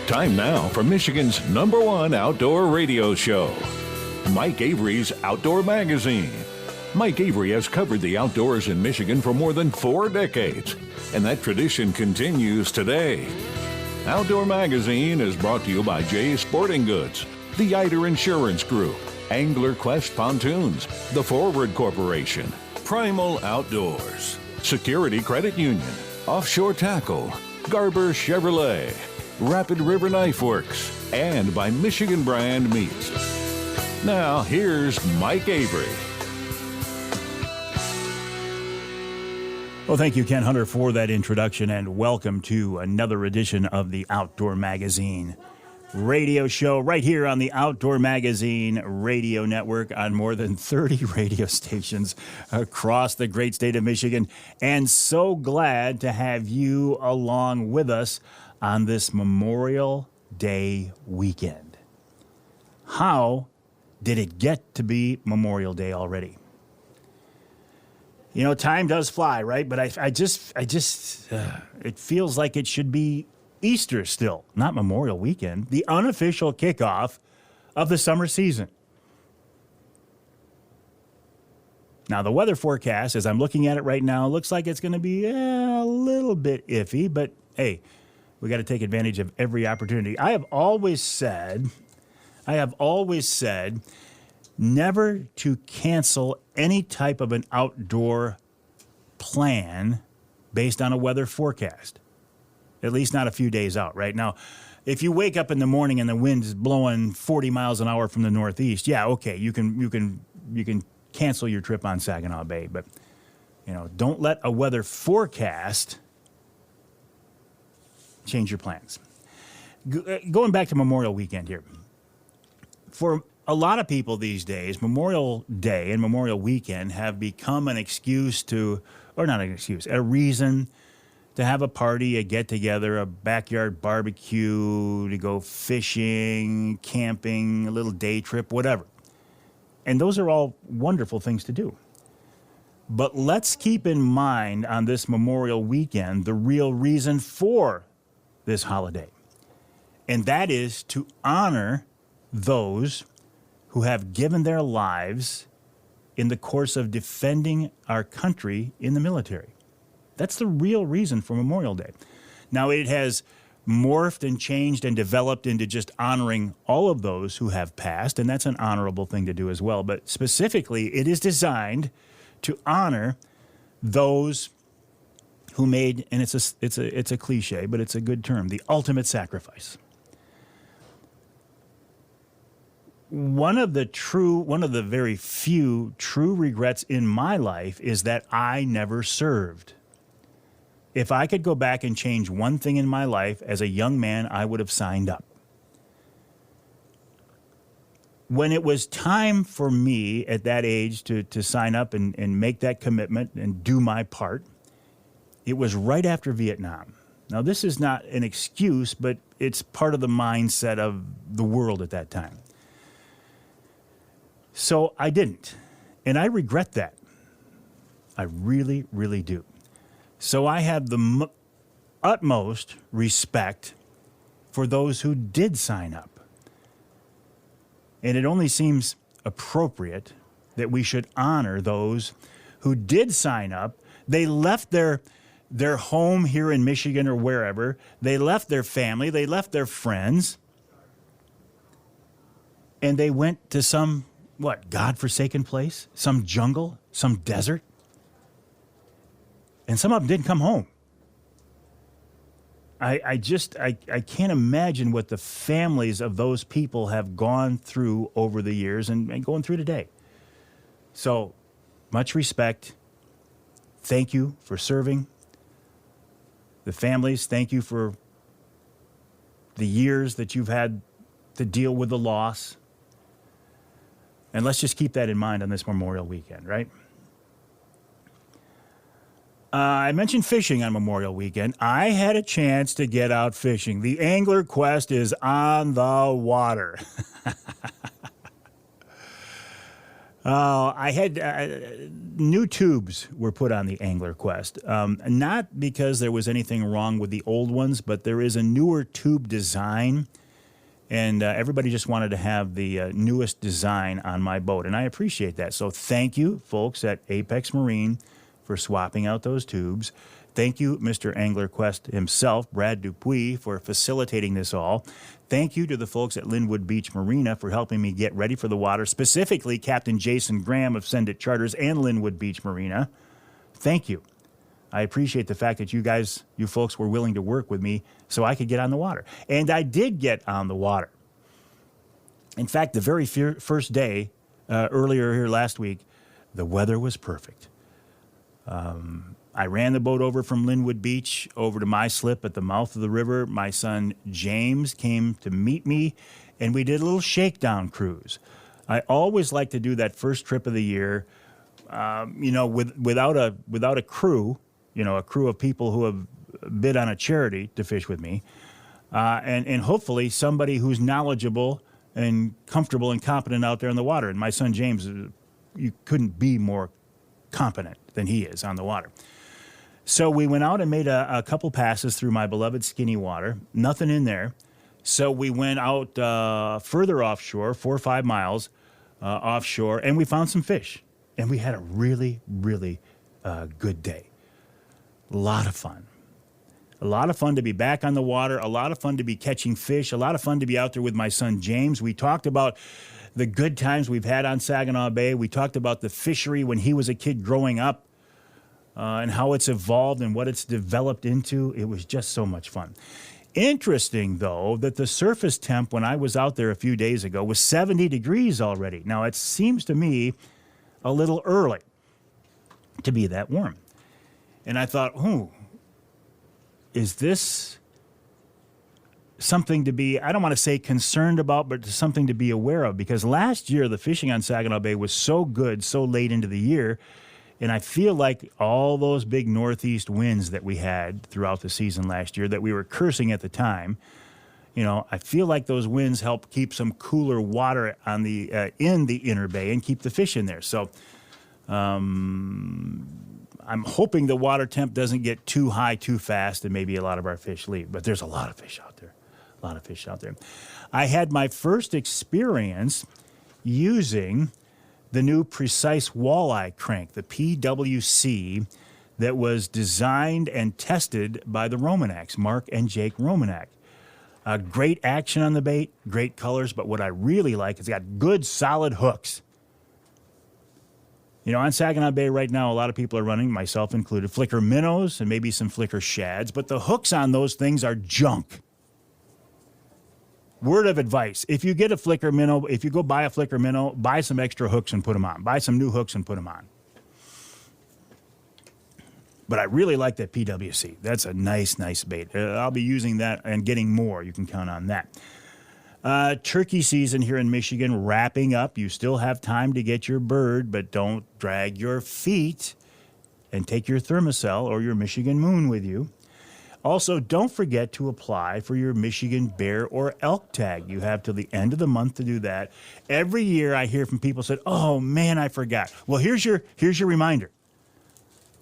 Time now for Michigan's #1 outdoor radio show, Mike Avery's Outdoor Magazine. Mike Avery has covered the outdoors in Michigan for more than 4 decades, and that tradition continues today. Outdoor Magazine is brought to you by Jay's Sporting Goods, the Eider Insurance Group, Angler Quest Pontoons, the Forward Corporation, Primal Outdoors, Security Credit Union, Offshore Tackle, Garber Chevrolet, Rapid River Knife Works, and by Michigan Brand Meats. Now, here's Mike Avery. Well, thank you, Ken Hunter, for that introduction, and welcome to another edition of the Outdoor Magazine radio show right here on the Outdoor Magazine radio network on more than 30 radio stations across the great state of Michigan. And so glad to have you along with us on this Memorial Day weekend. How did it get to be Memorial Day already? You know, time does fly, right? But it feels like it should be Easter still, not Memorial Weekend, the unofficial kickoff of the summer season. Now, the weather forecast, as I'm looking at it right now, looks like it's going to be a little bit iffy, but hey, we got to take advantage of every opportunity. I have always said never to cancel any type of an outdoor plan based on a weather forecast. At least not a few days out, right? Now, if you wake up in the morning and the wind is blowing 40 miles an hour from the northeast, yeah, okay, you can cancel your trip on Saginaw Bay, but you know, don't let a weather forecast change your plans. Going back to Memorial Weekend here. For a lot of people these days, Memorial Day and Memorial Weekend have become an excuse to, or not an excuse, a reason to have a party, a get-together, a backyard barbecue, to go fishing, camping, a little day trip, whatever. And those are all wonderful things to do. But let's keep in mind on this Memorial Weekend the real reason for this holiday. And that is to honor those who have given their lives in the course of defending our country in the military. That's the real reason for Memorial Day. Now, it has morphed and changed and developed into just honoring all of those who have passed, and that's an honorable thing to do as well. But specifically, it is designed to honor those who made, and it's a cliche, but it's a good term, the ultimate sacrifice. One of the very few true regrets in my life is that I never served. If I could go back and change one thing in my life as a young man, I would have signed up. When it was time for me at that age to sign up and make that commitment and do my part, it was right after Vietnam. Now, this is not an excuse, but it's part of the mindset of the world at that time. So I didn't, and I regret that. I really, really do. So I have the utmost respect for those who did sign up. And it only seems appropriate that we should honor those who did sign up. They left their home here in Michigan or wherever. They left their family. They left their friends. And they went to some, godforsaken place? Some jungle? Some desert? And some of them didn't come home. I can't imagine what the families of those people have gone through over the years and going through today. So, much respect. Thank you for serving. The families, thank you for the years that you've had to deal with the loss. And let's just keep that in mind on this Memorial Weekend, right? I mentioned fishing on Memorial Weekend. I had a chance to get out fishing. The Angler Quest is on the water. I had new tubes were put on the Angler Quest. Not because there was anything wrong with the old ones, but there is a newer tube design, and everybody just wanted to have the newest design on my boat, and I appreciate that. So thank you, folks at Apex Marine, for swapping out those tubes. Thank you, Mr. Angler Quest himself, Brad Dupuis, for facilitating this all. Thank you to the folks at Linwood Beach Marina for helping me get ready for the water, specifically Captain Jason Graham of Send It Charters and Linwood Beach Marina. Thank you. I appreciate the fact that you folks were willing to work with me so I could get on the water. And I did get on the water. In fact, the very first day, earlier here last week, the weather was perfect. I ran the boat over from Linwood Beach over to my slip at the mouth of the river. My son James came to meet me, and we did a little shakedown cruise. I always like to do that first trip of the year, without a crew, a crew of people who have bid on a charity to fish with me, and hopefully somebody who's knowledgeable and comfortable and competent out there in the water. And my son James, you couldn't be more competent than he is on the water. So we went out and made a couple passes through my beloved Skinny Water. Nothing in there. So we went out further offshore, 4 or 5 miles offshore, and we found some fish. And we had a really, really good day. A lot of fun. A lot of fun to be back on the water. A lot of fun to be catching fish. A lot of fun to be out there with my son James. We talked about the good times we've had on Saginaw Bay. We talked about the fishery when he was a kid growing up. And how it's evolved and what it's developed into. It was just so much fun. Interesting, though, that the surface temp when I was out there a few days ago was 70 degrees already. Now, it seems to me a little early to be that warm. And I thought, is this something to be, I don't want to say concerned about, but something to be aware of? Because last year, the fishing on Saginaw Bay was so good, so late into the year. And I feel like all those big northeast winds that we had throughout the season last year that we were cursing at the time, I feel like those winds help keep some cooler water on the in the inner bay and keep the fish in there. So I'm hoping the water temp doesn't get too high too fast and maybe a lot of our fish leave. But there's a lot of fish out there. I had my first experience using the new Precise Walleye Crank, the PWC, that was designed and tested by the Romanaks, Mark and Jake Romanak. Great action on the bait, great colors, but what I really like is it's got good, solid hooks. On Saginaw Bay right now, a lot of people are running, myself included, flicker minnows and maybe some flicker shads, but the hooks on those things are junk. Word of advice, if you get a flicker minnow, if you go buy a flicker minnow, buy some extra hooks and put them on. Buy some new hooks and put them on. But I really like that PWC. That's a nice bait. I'll be using that and getting more. You can count on that. Turkey season here in Michigan wrapping up. You still have time to get your bird, but don't drag your feet and take your Thermacell or your Michigan Moon with you. Also, don't forget to apply for your Michigan bear or elk tag. You have till the end of the month to do that. Every year I hear from people said, "Oh man, I forgot." Well, here's your reminder.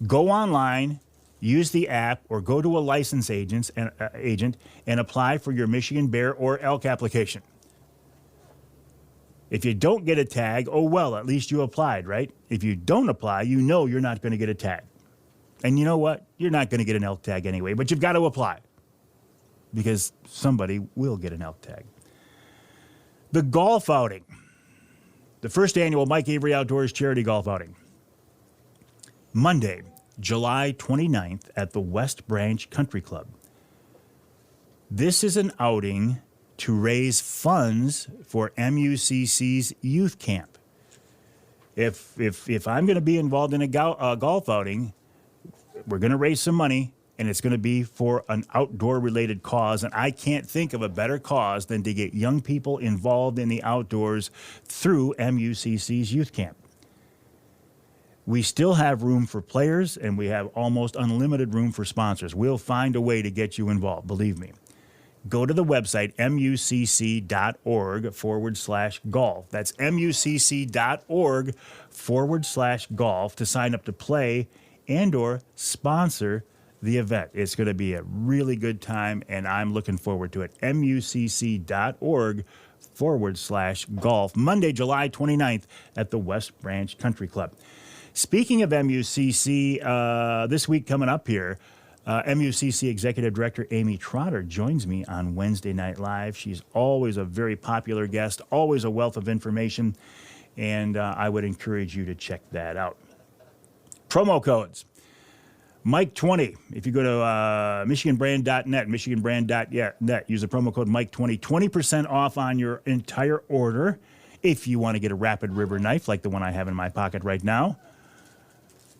Go online, use the app, or go to a license agent and apply for your Michigan bear or elk application. If you don't get a tag, oh well, at least you applied, right? If you don't apply, you know you're not going to get a tag. And you know what? You're not going to get an elk tag anyway, but you've got to apply because somebody will get an elk tag. The golf outing, the first annual Mike Avery Outdoors Charity Golf Outing. Monday, July 29th at the West Branch Country Club. This is an outing to raise funds for MUCC's youth camp. If I'm going to be involved in a golf outing, we're going to raise some money, and it's going to be for an outdoor-related cause, and I can't think of a better cause than to get young people involved in the outdoors through MUCC's youth camp. We still have room for players, and we have almost unlimited room for sponsors. We'll find a way to get you involved, believe me. go to the website, mucc.org/golf. That's mucc.org/golf to sign up to play and or sponsor the event. It's going to be a really good time, and I'm looking forward to it. mucc.org/golf, Monday, July 29th at the West Branch Country Club. Speaking of MUCC, this week coming up here, MUCC Executive Director Amy Trotter joins me on Wednesday Night Live. She's always a very popular guest, always a wealth of information, and I would encourage you to check that out. Promo codes. Mike20, if you go to michiganbrand.net, michiganbrand.net, use the promo code Mike20, 20% off on your entire order if you want to get a Rapid River knife like the one I have in my pocket right now.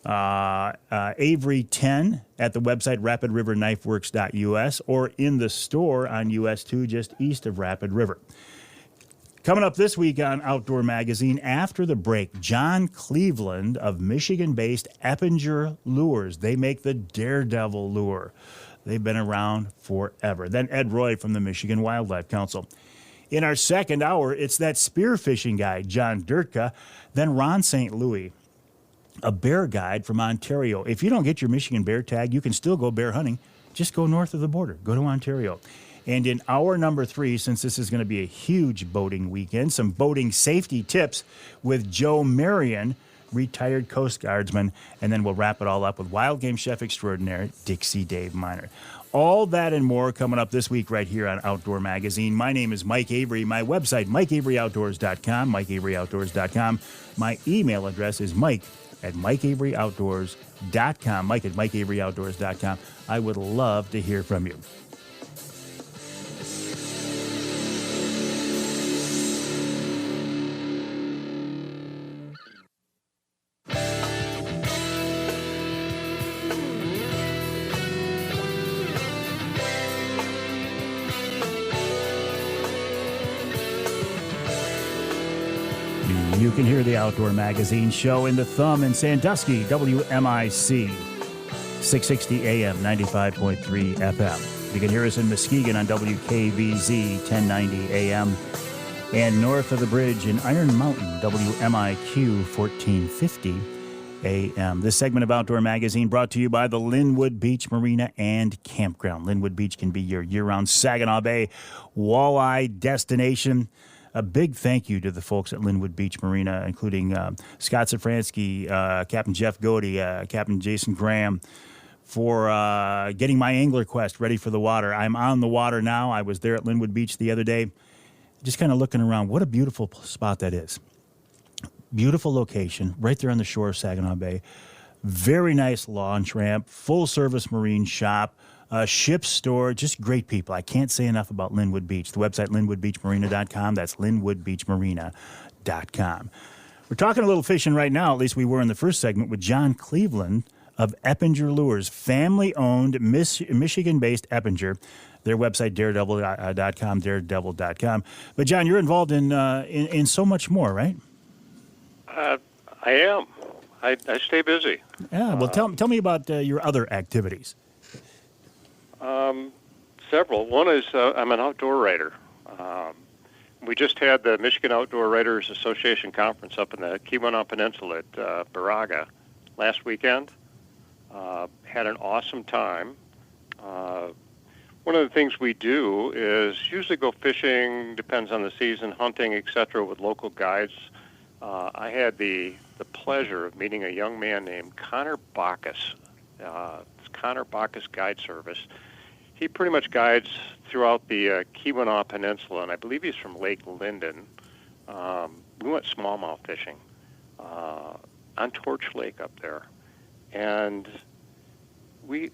Avery 10 at the website rapidriverknifeworks.us or in the store on US 2 just east of Rapid River. Coming up this week on Outdoor Magazine, after the break, John Cleveland of Michigan-based Eppinger Lures. They make the Dardevle lure. They've been around forever. Then Ed Roy from the Michigan Wildlife Council. In our second hour, it's that spearfishing guy, John Durtka. Then Ron St. Louis, a bear guide from Ontario. If you don't get your Michigan bear tag, you can still go bear hunting. Just go north of the border. Go to Ontario. And in hour number 3, since this is going to be a huge boating weekend, some boating safety tips with Joe Marion, retired Coastguardsman. And then we'll wrap it all up with wild game chef extraordinaire Dixie Dave Minar. All that and more coming up this week right here on Outdoor Magazine. My name is Mike Avery. My website, MikeAveryOutdoors.com, MikeAveryOutdoors.com. My email address is Mike@MikeAveryOutdoors.com, Mike@MikeAveryOutdoors.com. I would love to hear from you. You can hear the Outdoor Magazine show in the Thumb in Sandusky, WMIC, 660 AM, 95.3 FM. You can hear us in Muskegon on WKVZ, 1090 AM, and north of the bridge in Iron Mountain, WMIQ, 1450 AM. This segment of Outdoor Magazine brought to you by the Linwood Beach Marina and Campground. Linwood Beach can be your year-round Saginaw Bay walleye destination. A big thank you to the folks at Linwood Beach Marina, including Scott Safransky, Captain Jeff Godey, Captain Jason Graham, for getting my angler quest ready for the water. I'm on the water now. I was there at Linwood Beach the other day, just kind of looking around. What a beautiful spot that is. Beautiful location, right there on the shore of Saginaw Bay. Very nice launch ramp, full-service marine shop. Ship store, just great people. I can't say enough about Linwood Beach. The website, linwoodbeachmarina.com. That's linwoodbeachmarina.com. We're talking a little fishing right now, at least we were in the first segment, with John Cleveland of Eppinger Lures, family-owned, Michigan-based Eppinger. Their website, daredevle.com, daredevle.com. But, John, you're involved in so much more, right? I am. I stay busy. Yeah, well, tell me about your other activities. Several. One is I'm an outdoor writer. We just had the Michigan Outdoor Writers Association conference up in the Keweenaw Peninsula at Baraga last weekend. Had an awesome time. One of the things we do is usually go fishing, depends on the season, hunting, etc., with local guides. I had the pleasure of meeting a young man named Connor Bacchus. It's Connor Bacchus Guide Service. He pretty much guides throughout the Keweenaw Peninsula, and I believe he's from Lake Linden. We went smallmouth fishing on Torch Lake up there. And we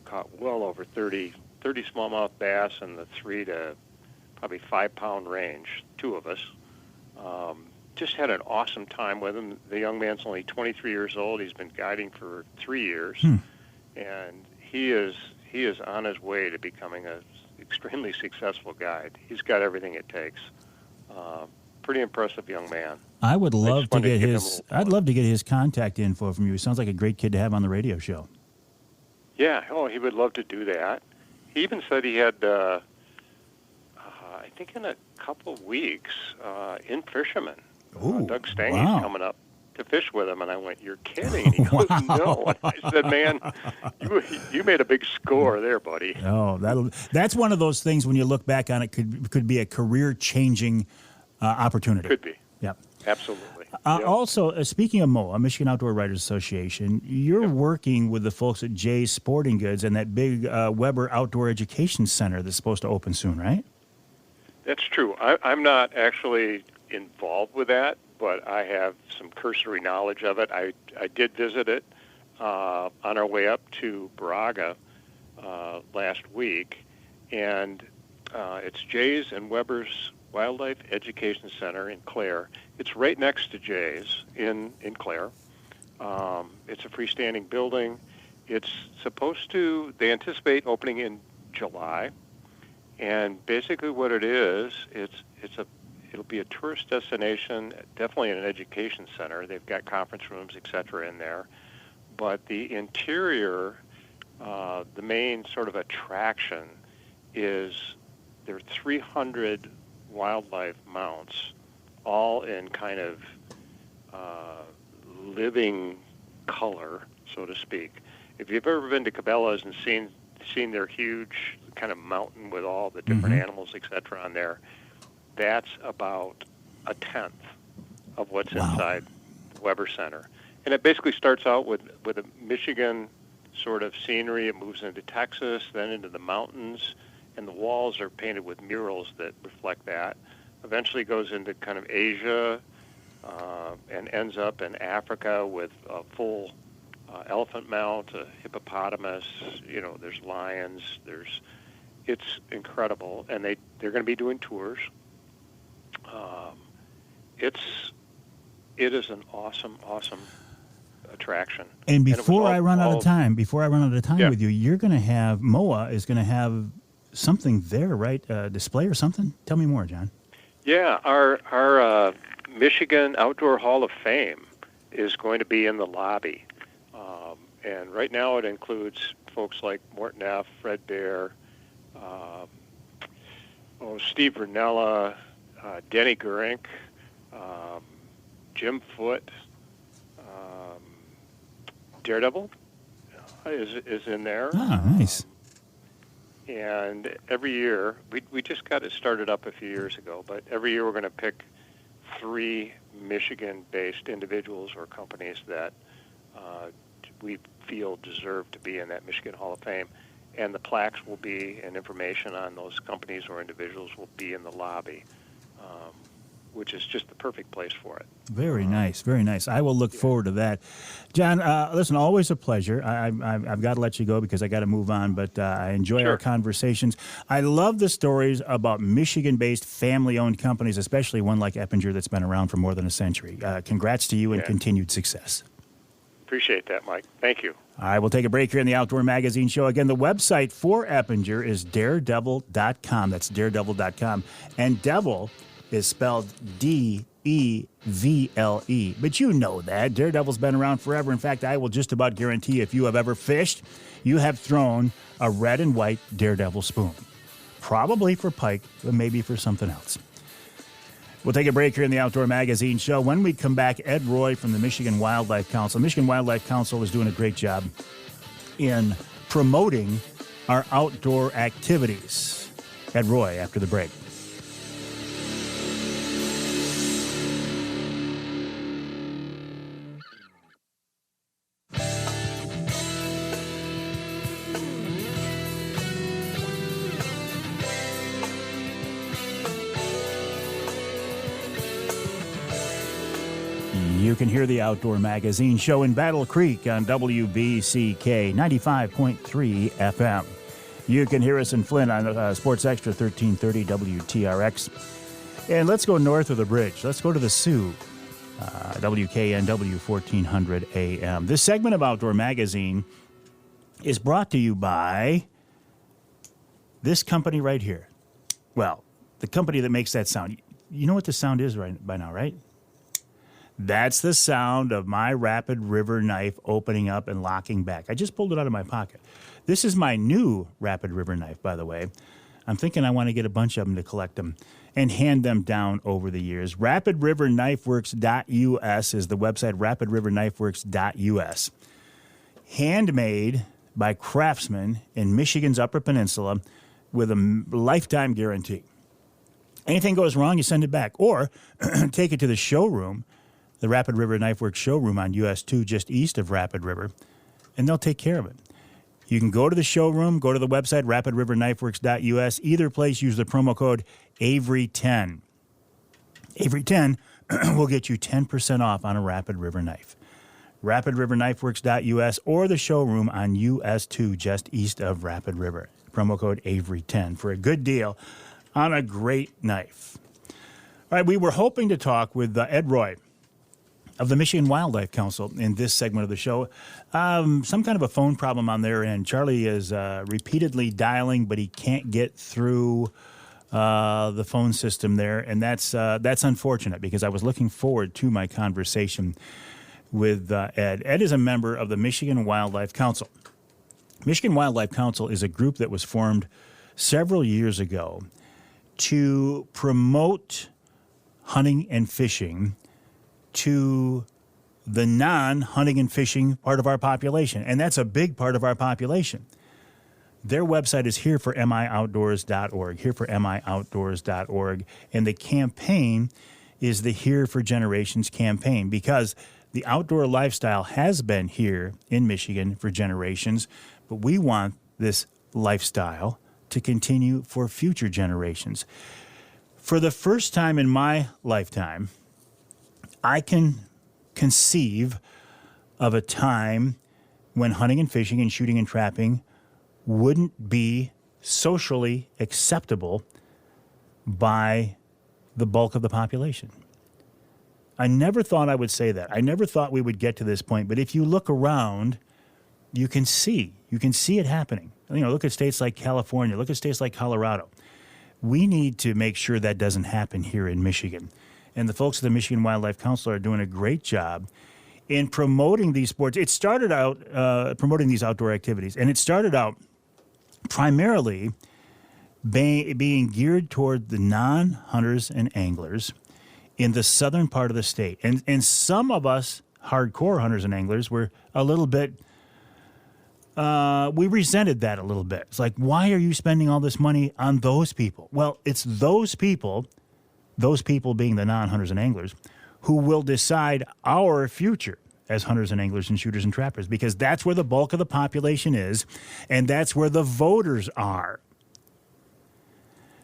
caught well over 30 smallmouth bass in the 3 to probably 5 pound range, 2 of us. Just had an awesome time with him. The young man's only 23 years old. He's been guiding for 3 years. And he is on his way to becoming an extremely successful guide. He's got everything it takes. Pretty impressive young man. I would love to get his. I'd love to get his contact info from you. Sounds like a great kid to have on the radio show. Yeah. Oh, he would love to do that. He even said he had think in a couple of weeks in Fisherman. Ooh, Doug Stange's wow. coming up to fish with him, and I went, "You're kidding?" He goes, "No." And I said, "Man, you made a big score there, buddy." Oh, that's one of those things when you look back on it could be a career-changing opportunity. Could be. Yep. Absolutely. Yep. Also, speaking of MOA, Michigan Outdoor Writers Association, you're working with the folks at Jay's Sporting Goods and that big Weber Outdoor Education Center that's supposed to open soon, right? That's true. I'm not actually involved with that, but I have some cursory knowledge of it. I did visit it on our way up to Braga last week, and it's Jay's and Weber's Wildlife Education Center in Clare. It's right next to Jay's in Clare. It's a freestanding building. It's supposed to, they anticipate opening in July. And basically what it is, it'll be a tourist destination, definitely an education center. They've got conference rooms, et cetera, in there. But the interior, the main sort of attraction is there are 300 wildlife mounts, all in kind of living color, so to speak. If you've ever been to Cabela's and seen their huge kind of mountain with all the different animals, et cetera, on there, that's about a tenth of what's inside the Weber Center. And it basically starts out with a Michigan sort of scenery. It moves into Texas, then into the mountains, and the walls are painted with murals that reflect that. Eventually goes into kind of Asia and ends up in Africa with a full elephant mount, a hippopotamus. You know, there's lions. It's incredible, and they're going to be doing tours. It is an awesome attraction. And before I run out of time with you, you're going to have MOA is going to have something there, right? Display or something? Tell me more, John. Yeah, our Michigan Outdoor Hall of Fame is going to be in the lobby. And right now it includes folks like Morton F., Fred Bear, Steve Ranella, Denny Gurink, Jim Foote, Dardevle is in there. Oh, nice. And every year, we just got it started up a few years ago, but every year we're going to pick 3 Michigan-based individuals or companies that we feel deserve to be in that Michigan Hall of Fame. And the plaques will be, and information on those companies or individuals will be in the lobby, which is just the perfect place for it. Very nice, very nice. I will look forward to that. John, listen, always a pleasure. I've got to let you go because I got to move on, but I enjoy our conversations. I love the stories about Michigan-based family-owned companies, especially one like Eppinger that's been around for more than a century. Congrats to you and continued success. Appreciate that, Mike. Thank you. All right, we'll take a break here in the Outdoor Magazine Show. Again, the website for Eppinger is Dardevle.com. That's Dardevle.com. And devil is spelled Devle. But you know that. Daredevle's been around forever. In fact, I will just about guarantee if you have ever fished, you have thrown a red and white Daredevle spoon. Probably for pike, but maybe for something else. We'll take a break here in the Outdoor Magazine Show. When we come back, Ed Roy from the Michigan Wildlife Council. Michigan Wildlife Council is doing a great job in promoting our outdoor activities. Ed Roy after the break. You can hear the Outdoor Magazine Show in Battle Creek on WBCK 95.3 FM. You can hear us in Flint on Sports Extra 1330 WTRX. And let's go north of the bridge. Let's go to the Sioux, WKNW 1400 AM. This segment of Outdoor Magazine is brought to you by this company right here. Well, the company that makes that sound. You know what the sound is right by now, right? That's the sound of my Rapid River knife opening up and locking back. I just pulled it out of my pocket. This is my new Rapid River knife, by the way. I'm thinking I want to get a bunch of them to collect them and hand them down over the years. RapidRiverKnifeWorks.us is the website, RapidRiverKnifeWorks.us. Handmade by craftsmen in Michigan's Upper Peninsula with a lifetime guarantee. Anything goes wrong, you send it back. Or take it to the showroom, the Rapid River Knife Works showroom on US 2 just east of Rapid River, and they'll take care of it. You can go to the showroom, go to the website, rapidriverknifeworks.us. Either place, use the promo code Avery10. Avery10 will get you 10% off on a Rapid River knife. rapidriverknifeworks.us or the showroom on US 2 just east of Rapid River. Promo code Avery10 for a good deal on a great knife. All right, we were hoping to talk with Ed Roy of the Michigan Wildlife Council in this segment of the show. Some kind of a phone problem on their end. Charlie is repeatedly dialing, but he can't get through the phone system there, and that's unfortunate because I was looking forward to my conversation with Ed. Ed is a member of the Michigan Wildlife Council. Michigan Wildlife Council is a group that was formed several years ago to promote hunting and fishing to the non-hunting and fishing part of our population, and that's a big part of our population. Their website is hereformioutdoors.org, hereformioutdoors.org, and the campaign is the Here for Generations campaign because the outdoor lifestyle has been here in Michigan for generations, but we want this lifestyle to continue for future generations. For the first time in my lifetime, I can conceive of a time when hunting and fishing and shooting and trapping wouldn't be socially acceptable by the bulk of the population. I never thought I would say that. I never thought we would get to this point. But if you look around, you can see it happening. You know, look at states like California. Look at states like Colorado. We need to make sure that doesn't happen here in Michigan. And the folks at the Michigan Wildlife Council are doing a great job in promoting these sports. It started out promoting these outdoor activities, and it started out primarily being geared toward the non-hunters and anglers in the southern part of the state. And some of us hardcore hunters and anglers were a little bit, we resented that a little bit. It's like, why are you spending all this money on those people? Well, it's those people being the non-hunters and anglers, who will decide our future as hunters and anglers and shooters and trappers, because that's where the bulk of the population is, and that's where the voters are.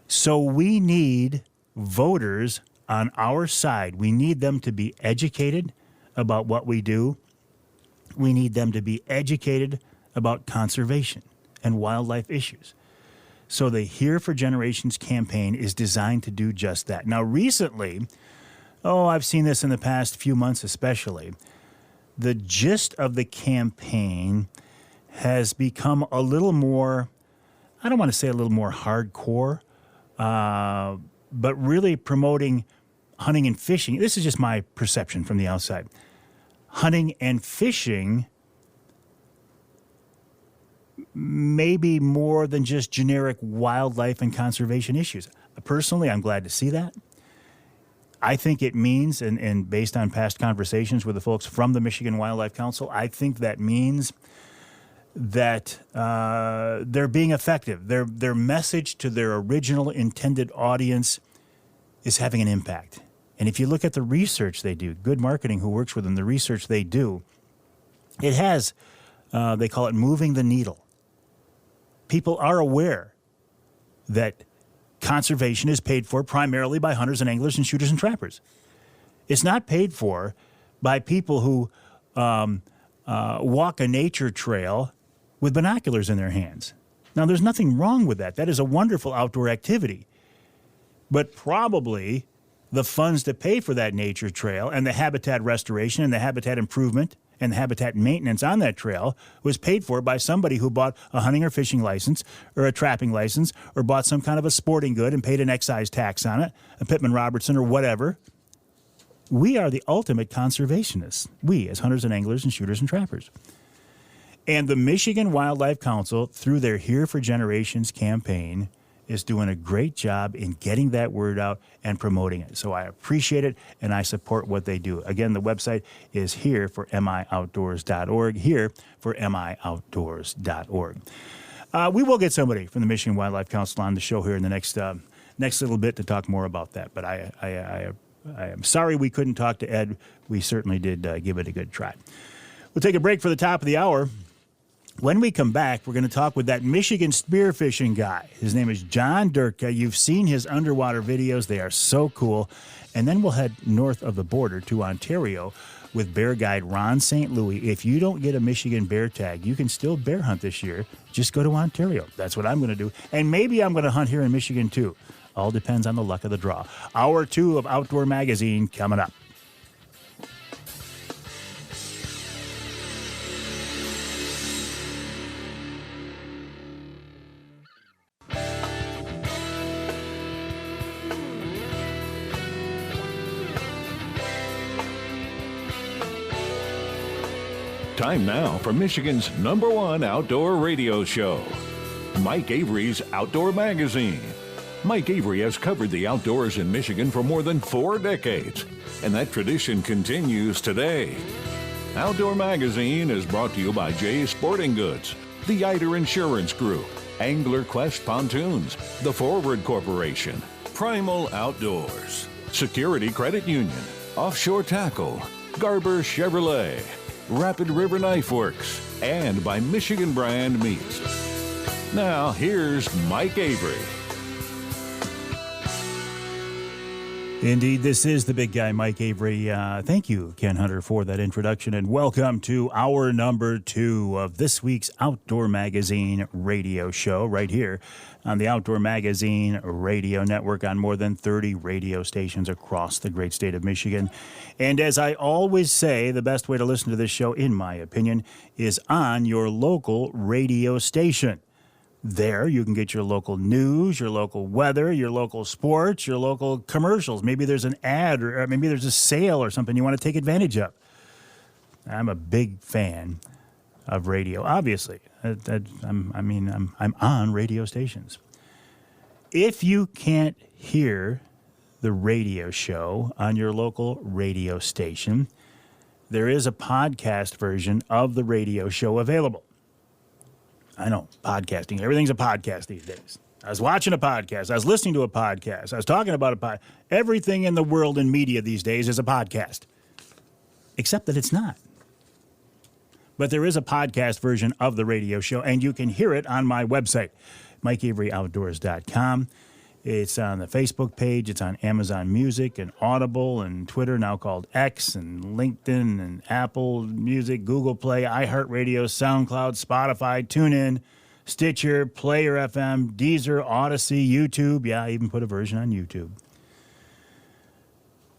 So we need voters on our side. We need them to be educated about what we do. We need them to be educated about conservation and wildlife issues. So the Here for Generations campaign is designed to do just that. Now, recently, I've seen this in the past few months especially, the gist of the campaign has become a little more, I don't want to say a little more hardcore, but really promoting hunting and fishing. This is just my perception from the outside. Hunting and fishing maybe more than just generic wildlife and conservation issues. Personally, I'm glad to see that. I think it means, and based on past conversations with the folks from the Michigan Wildlife Council, I think that means that they're being effective. Their message to their original intended audience is having an impact. And if you look at the research they do, Good Marketing, who works with them, the research they do, it has, they call it moving the needle. People are aware that conservation is paid for primarily by hunters and anglers and shooters and trappers. It's not paid for by people who walk a nature trail with binoculars in their hands. Now, there's nothing wrong with that. That is a wonderful outdoor activity. But probably the funds to pay for that nature trail and the habitat restoration and the habitat improvement and the habitat maintenance on that trail was paid for by somebody who bought a hunting or fishing license or a trapping license or bought some kind of a sporting good and paid an excise tax on it, a Pittman Robertson or whatever. We are the ultimate conservationists, we as hunters and anglers and shooters and trappers. And the Michigan Wildlife Council, through their Here for Generations campaign, is doing a great job in getting that word out and promoting it. So I appreciate it, and I support what they do. Again, the website is here for mioutdoors.org, here for mioutdoors.org. We will get somebody from the Michigan Wildlife Council on the show here in the next little bit to talk more about that. But I am sorry we couldn't talk to Ed. We certainly did give it a good try. We'll take a break for the top of the hour. When we come back, we're going to talk with that Michigan spearfishing guy. His name is John Durtka. You've seen his underwater videos. They are so cool. And then we'll head north of the border to Ontario with bear guide Ron St. Louis. If you don't get a Michigan bear tag, you can still bear hunt this year. Just go to Ontario. That's what I'm going to do. And maybe I'm going to hunt here in Michigan, too. All depends on the luck of the draw. Hour 2 of Outdoor Magazine coming up. Time now for Michigan's #1 outdoor radio show, Mike Avery's Outdoor Magazine. Mike Avery has covered the outdoors in Michigan for more than 4 decades, and that tradition continues today. Outdoor Magazine is brought to you by Jay's Sporting Goods, the Eider Insurance Group, Angler Quest Pontoons, the Forward Corporation, Primal Outdoors, Security Credit Union, Offshore Tackle, Garber Chevrolet, Rapid River Knife Works, and by Michigan Brand Meats. Now, here's Mike Avery. Indeed, this is the big guy, Mike Avery. Thank you, Ken Hunter, for that introduction, and welcome to hour number 2 of this week's Outdoor Magazine radio show right here on the Outdoor Magazine radio network on more than 30 radio stations across the great state of Michigan. And as I always say, the best way to listen to this show, in my opinion, is on your local radio station. There, you can get your local news, your local weather, your local sports, your local commercials. Maybe there's an ad or maybe there's a sale or something you want to take advantage of. I'm a big fan of radio, obviously. I'm on radio stations. If you can't hear the radio show on your local radio station, there is a podcast version of the radio show available. I know, podcasting. Everything's a podcast these days. I was watching a podcast. I was listening to a podcast. I was talking about a podcast. Everything in the world in media these days is a podcast, except that it's not. But there is a podcast version of the radio show, and you can hear it on my website, MikeAveryOutdoors.com. It's on the Facebook page. It's on Amazon Music and Audible and Twitter, now called X, and LinkedIn and Apple Music, Google Play, iHeartRadio, SoundCloud, Spotify, TuneIn, Stitcher, Player FM, Deezer, Odyssey, YouTube. Yeah, I even put a version on YouTube.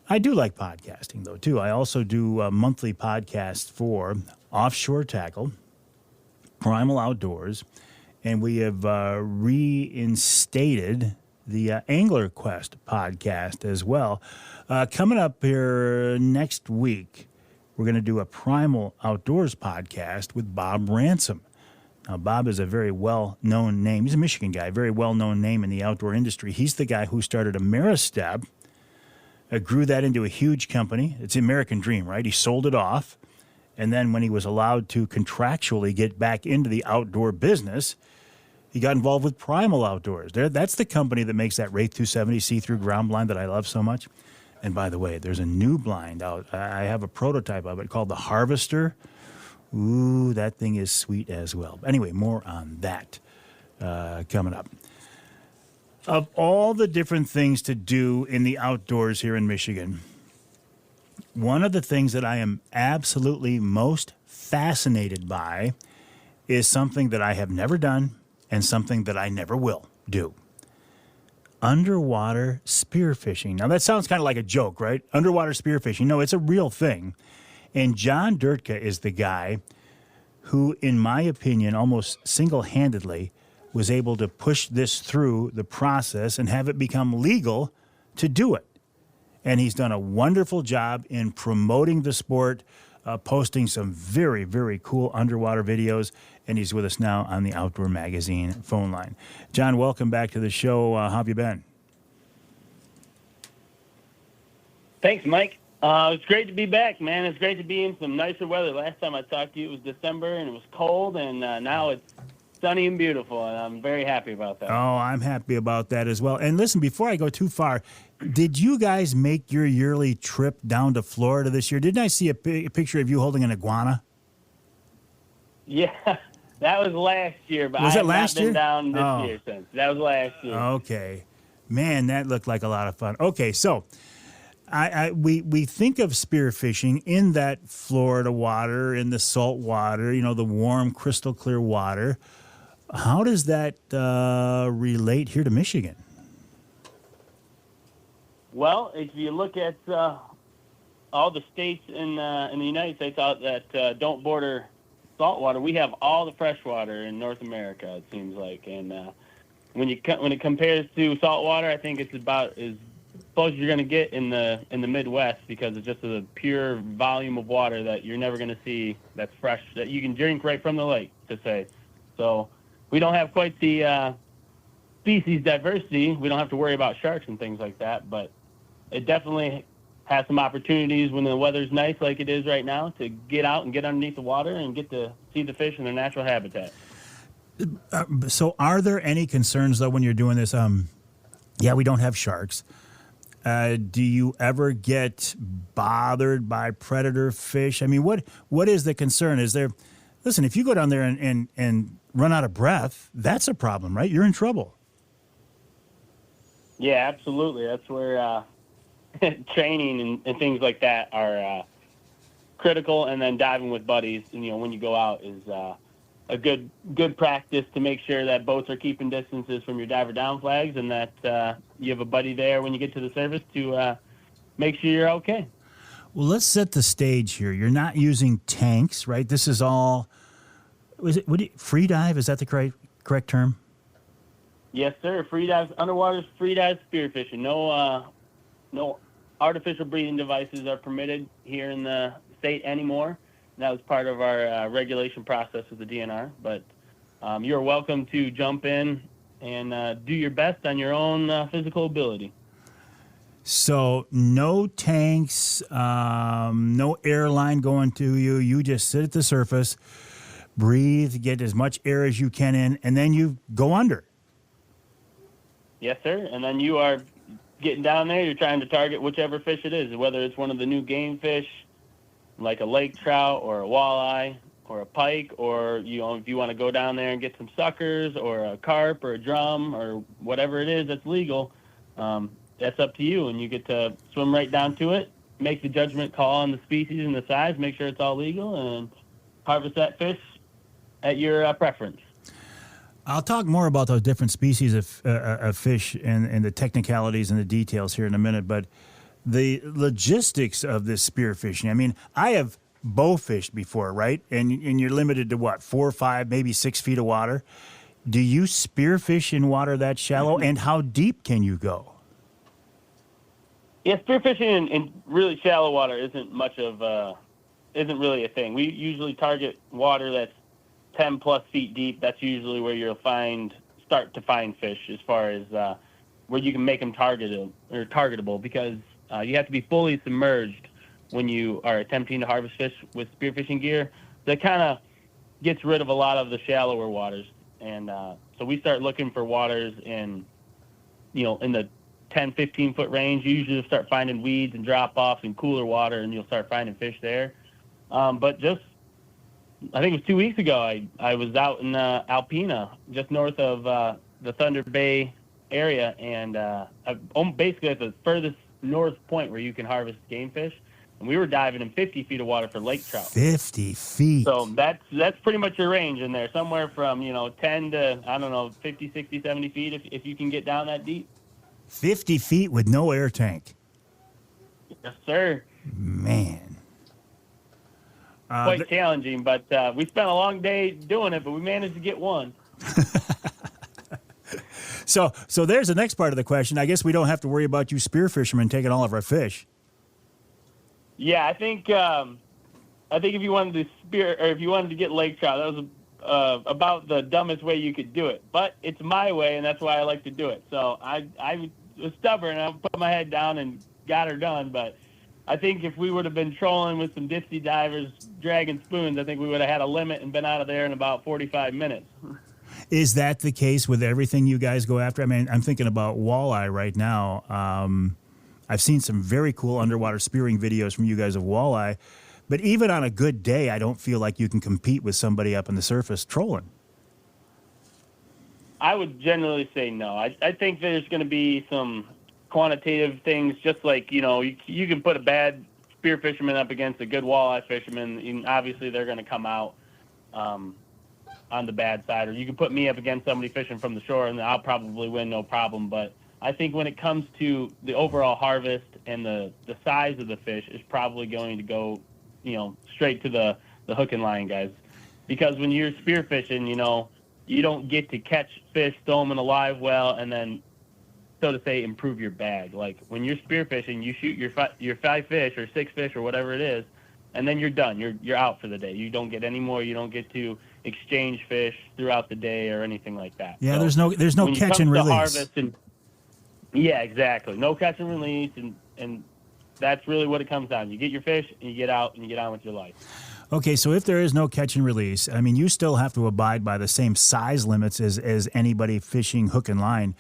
I do like podcasting, though, too. I also do monthly podcasts for Offshore Tackle, Primal Outdoors, and we have reinstated the Angler Quest podcast as well. Coming up here next week, we're going to do a Primal Outdoors podcast with Bob Ransom. Now, Bob is a very well-known name. He's a Michigan guy, very well-known name in the outdoor industry. He's the guy who started Ameristep, grew that into a huge company. It's the American dream, right? He sold it off, and then when he was allowed to contractually get back into the outdoor business, he got involved with Primal Outdoors. That's the company that makes that Wraith 270 see-through ground blind that I love so much. And by the way, there's a new blind out. I have a prototype of it called the Harvester. Ooh, that thing is sweet as well. Anyway, more on that coming up. Of all the different things to do in the outdoors here in Michigan, one of the things that I am absolutely most fascinated by is something that I have never done and something that I never will do. Underwater spearfishing. Now, that sounds kind of like a joke, right? Underwater spearfishing. No, it's a real thing. And John Durtka is the guy who, in my opinion, almost single-handedly was able to push this through the process and have it become legal to do it. And he's done a wonderful job in promoting the sport, posting some very, very cool underwater videos. and he's with us now on the Outdoor Magazine phone line. John, welcome back to the show. How have you been? Thanks, Mike. It's great to be back, man. It's great to be in some nicer weather. Last time I talked to you, it was December, and it was cold, and now it's sunny and beautiful, and I'm very happy about that. Oh, I'm happy about that as well. And listen, before I go too far, did you guys make your yearly trip down to Florida this year? Didn't I see a picture of you holding an iguana? Yeah, that was last year, but Was I it have last not year? been down this Oh. year since. That was last year. Okay. Man, that looked like a lot of fun. Okay, so we think of spearfishing in that Florida water, in the salt water, the warm, crystal clear water. How does that relate here to Michigan? Well, if you look at all the states in the United States that don't border saltwater, we have all the freshwater in North America, it seems like. And when it compares to saltwater, I think it's about as close as you're going to get in the Midwest, because it's just a pure volume of water that you're never going to see that's fresh, that you can drink right from the lake, to say. So we don't have quite the species diversity. We don't have to worry about sharks and things like that, but it definitely has some opportunities when the weather's nice like it is right now to get out and get underneath the water and get to see the fish in their natural habitat. So are there any concerns, though, when you're doing this? We don't have sharks. Do you ever get bothered by predator fish? I mean, what is the concern? Listen, if you go down there and run out of breath, that's a problem, right? You're in trouble. Yeah, absolutely. That's where training and things like that are critical, and then diving with buddies, when you go out, is a good practice to make sure that boats are keeping distances from your diver down flags, and that you have a buddy there when you get to the surface to make sure you're okay. Well, let's set the stage here. You're not using tanks, right? This is all, free dive? Is that the correct term? Yes, sir. Free dive, underwater free dive spearfishing. No artificial breathing devices are permitted here in the state anymore. That was part of our regulation process with the DNR. But you're welcome to jump in and do your best on your own physical ability. So no tanks, no airline going to you. You just sit at the surface, breathe, get as much air as you can in, and then you go under. Yes, sir. And then you are getting down there. You're trying to target whichever fish it is, whether it's one of the new game fish, like a lake trout or a walleye or a pike, or if you want to go down there and get some suckers or a carp or a drum or whatever it is that's legal, that's up to you. And you get to swim right down to it, make the judgment call on the species and the size, make sure it's all legal, and harvest that fish at your preference. I'll talk more about those different species of fish and the technicalities and the details here in a minute, but the logistics of this spearfishing. I mean, I have bow fished before, right? And you're limited to what, 4 or 5, maybe 6 feet of water. Do you spearfish in water that shallow, and how deep can you go? Yeah, spearfishing in really shallow water isn't isn't really a thing. We usually target water that's 10 plus feet deep. That's usually where you'll start to find fish, as far as where you can make them targetable, because you have to be fully submerged when you are attempting to harvest fish with spearfishing gear. That kind of gets rid of a lot of the shallower waters, and so we start looking for waters in the 10, 15 foot range. You usually start finding weeds and drop offs and cooler water, and you'll start finding fish there. But I think it was 2 weeks ago, I was out in Alpena, just north of the Thunder Bay area, and basically at the furthest north point where you can harvest game fish. And we were diving in 50 feet of water for lake trout. 50 feet. So that's pretty much your range in there, somewhere from 10 to 50, 60, 70 feet if you can get down that deep. 50 feet with no air tank. Yes, sir. Man. Quite challenging, but we spent a long day doing it, but we managed to get one. So there's the next part of the question. I guess we don't have to worry about you spearfishermen taking all of our fish. Yeah, I think if you wanted to if you wanted to get lake trout, that was about the dumbest way you could do it, but it's my way, and that's why I like to do it. So I was stubborn. I put my head down and got her done. But I think if we would have been trolling with some dipsy divers, dragging spoons, I think we would have had a limit and been out of there in about 45 minutes. Is that the case with everything you guys go after? I mean, I'm thinking about walleye right now. I've seen some very cool underwater spearing videos from you guys of walleye. But even on a good day, I don't feel like you can compete with somebody up on the surface trolling. I would generally say no. I think there's going to be some quantitative things, just like, you can put a bad spear fisherman up against a good walleye fisherman, and obviously they're going to come out on the bad side. Or you can put me up against somebody fishing from the shore, and I'll probably win, no problem. But I think when it comes to the overall harvest and the size of the fish is probably going to go straight to the hook and line guys. Because when you're spearfishing, you don't get to catch fish, throw them in a live well, and then, so to say, improve your bag. Like when you're spearfishing, you shoot your 5 fish or 6 fish or whatever it is, and then you're done. You're out for the day. You don't get any more. You don't get to exchange fish throughout the day or anything like that. Yeah, so there's no catch and release. Harvest yeah, exactly. No catch and release, and that's really what it comes down. You get your fish, and you get out, and you get on with your life. Okay, so if there is no catch and release, I mean, you still have to abide by the same size limits as anybody fishing hook and line.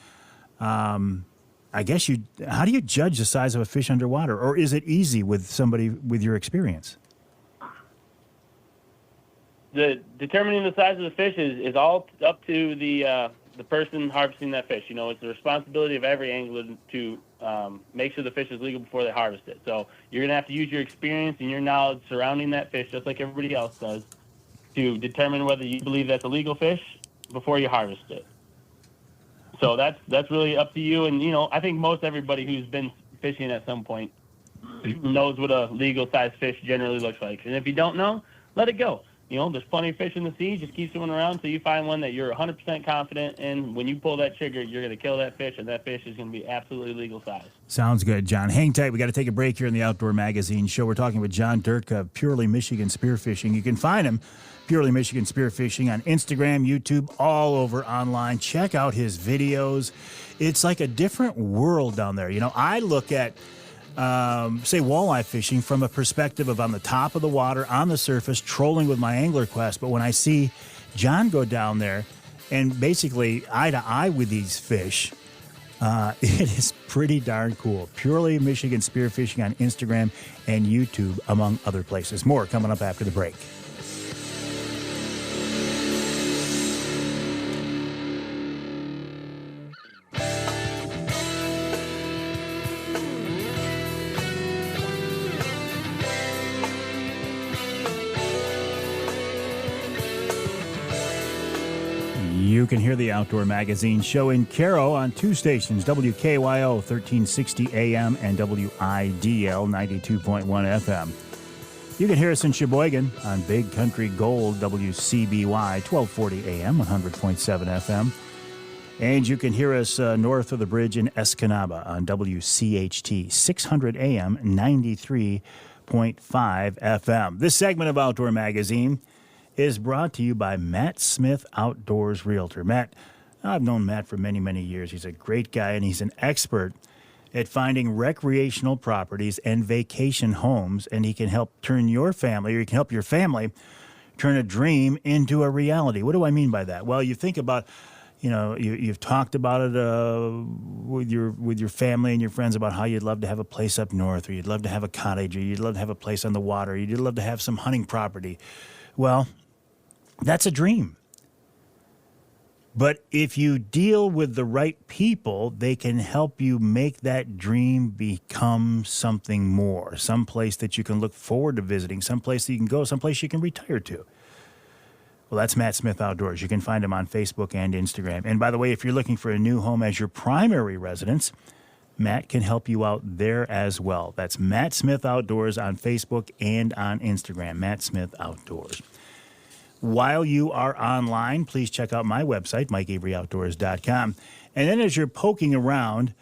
I guess how do you judge the size of a fish underwater? Or is it easy with somebody with your experience? Determining the size of the fish is all up to the person harvesting that fish. It's the responsibility of every angler to make sure the fish is legal before they harvest it. So you're going to have to use your experience and your knowledge surrounding that fish, just like everybody else does, to determine whether you believe that's a legal fish before you harvest it. So that's really up to you. And, I think most everybody who's been fishing at some point knows what a legal size fish generally looks like. And if you don't know, let it go. There's plenty of fish in the sea. Just keep swimming around until you find one that you're 100% confident in. When you pull that trigger, you're going to kill that fish, and that fish is going to be absolutely legal size. Sounds good, John. Hang tight. We got to take a break here in the Outdoor Magazine show. We're talking with John Durtka of Purely Michigan Spearfishing. You can find him, Purely Michigan Spearfishing, on Instagram, YouTube, all over online. Check out his videos. It's like a different world down there. I look at say walleye fishing from a perspective of on the top of the water, on the surface, trolling with my Angler Quest. But when I see John go down there and basically eye to eye with these fish, it is pretty darn cool. Purely Michigan Spearfishing on Instagram and YouTube, among other places. More coming up after the break. You can hear the Outdoor Magazine show in Caro on 2 stations, WKYO 1360 AM and WIDL 92.1 FM. You can hear us in Sheboygan on Big Country Gold, WCBY 1240 AM, 100.7 FM. And you can hear us north of the bridge in Escanaba on WCHT 600 AM, 93.5 FM. This segment of Outdoor Magazine is brought to you by Matt Smith Outdoors Realtor. Matt, I've known Matt for many, many years. He's a great guy, and he's an expert at finding recreational properties and vacation homes, and he can help turn your family, or he can help your family turn a dream into a reality. What do I mean by that? Well, you think about, you've talked about it with your family and your friends about how you'd love to have a place up north, or you'd love to have a cottage, or you'd love to have a place on the water, or you'd love to have some hunting property. Well, that's a dream. But if you deal with the right people, they can help you make that dream become something more, someplace that you can look forward to visiting, someplace that you can go, someplace you can retire to. Well, that's Matt Smith Outdoors. You can find him on Facebook and Instagram. And by the way, if you're looking for a new home as your primary residence, Matt can help you out there as well. That's Matt Smith Outdoors on Facebook and on Instagram, Matt Smith Outdoors. While you are online, please check out my website, MikeAveryOutdoors.com. And then as you're poking around,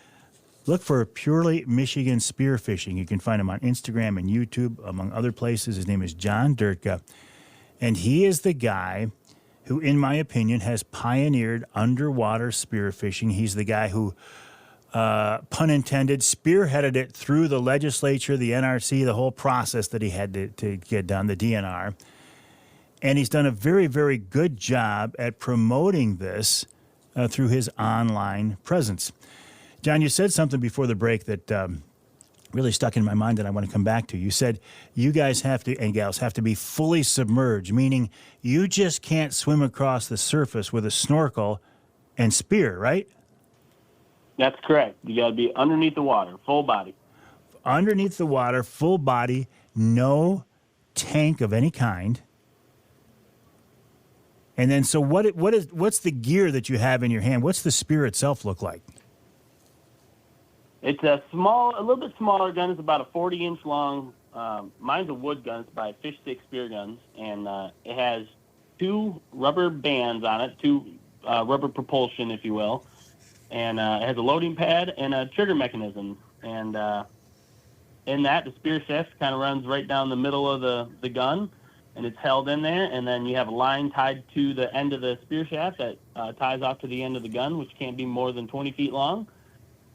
look for Purely Michigan Spearfishing. You can find him on Instagram and YouTube, among other places. His name is John Durtka. And he is the guy who, in my opinion, has pioneered underwater spearfishing. He's the guy who, pun intended, spearheaded it through the legislature, the NRC, the whole process that he had to get done, the DNR. And he's done a very, very good job at promoting this through his online presence. John, you said something before the break that really stuck in my mind that I want to come back to. You said you guys have to, and gals, have to be fully submerged, meaning you just can't swim across the surface with a snorkel and spear, right? That's correct. You got to be underneath the water, full body. Underneath the water, full body, no tank of any kind. And then, so what's the gear that you have in your hand? What's the spear itself look like? It's a little bit smaller gun. It's about a 40-inch long. Mine's a wood gun. It's by Fish Stick Spear Guns, and it has 2 rubber bands on it, 2 rubber propulsion, if you will, and it has a loading pad and a trigger mechanism. And in that, the spear shaft kind of runs right down the middle of the gun, and it's held in there. And then you have a line tied to the end of the spear shaft that ties off to the end of the gun, which can't be more than 20 feet long.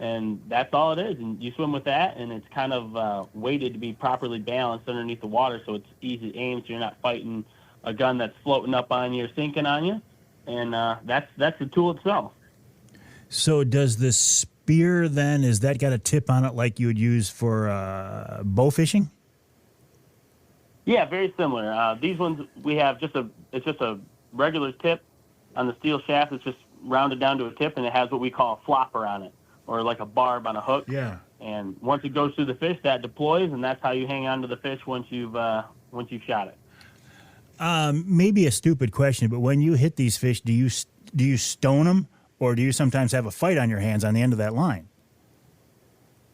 And that's all it is. And you swim with that, and it's kind of weighted to be properly balanced underneath the water, so it's easy to aim, so you're not fighting a gun that's floating up on you or sinking on you. And that's the tool itself. So does the spear then, is that got a tip on it like you would use for bow fishing? Yeah, very similar. These ones, we have it's just a regular tip on the steel shaft. It's just rounded down to a tip, and it has what we call a flopper on it, or like a barb on a hook. Yeah. And once it goes through the fish, that deploys, and that's how you hang on to the fish once you've shot it. Maybe a stupid question, but when you hit these fish, do you stone them, or do you sometimes have a fight on your hands on the end of that line?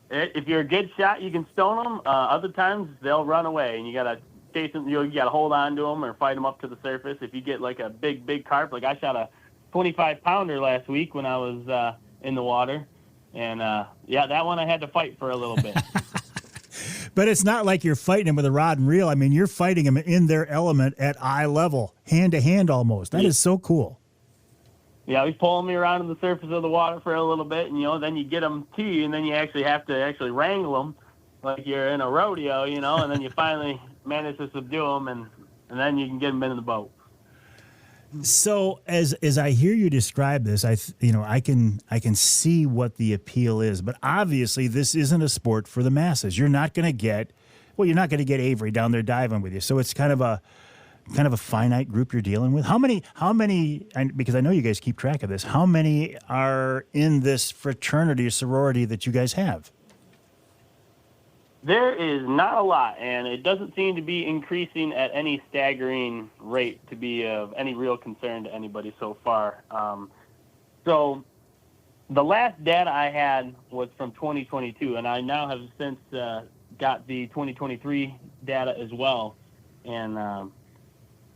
If you're a good shot, you can stone them. Other times, they'll run away, and you gotta chase them. You gotta hold on to them or fight them up to the surface. If you get like a big carp, like I shot a 25-pounder last week when I was in the water. And, that one I had to fight for a little bit. But it's not like you're fighting them with a rod and reel. I mean, you're fighting them in their element at eye level, hand to hand almost. That is so cool. Yeah, he's pulling me around on the surface of the water for a little bit, and, then you get them to you, and then you actually have to wrangle them like you're in a rodeo, and then you finally manage to subdue them, and then you can get them into the boat. So as I hear you describe this, I can see what the appeal is, but obviously this isn't a sport for the masses. You're not going to get Avery down there diving with you. So it's kind of a finite group you're dealing with. How many? Because I know you guys keep track of this. How many are in this fraternity or sorority that you guys have? There is not a lot, and it doesn't seem to be increasing at any staggering rate to be of any real concern to anybody so far. So the last data I had was from 2022, and I now have since got the 2023 data as well. And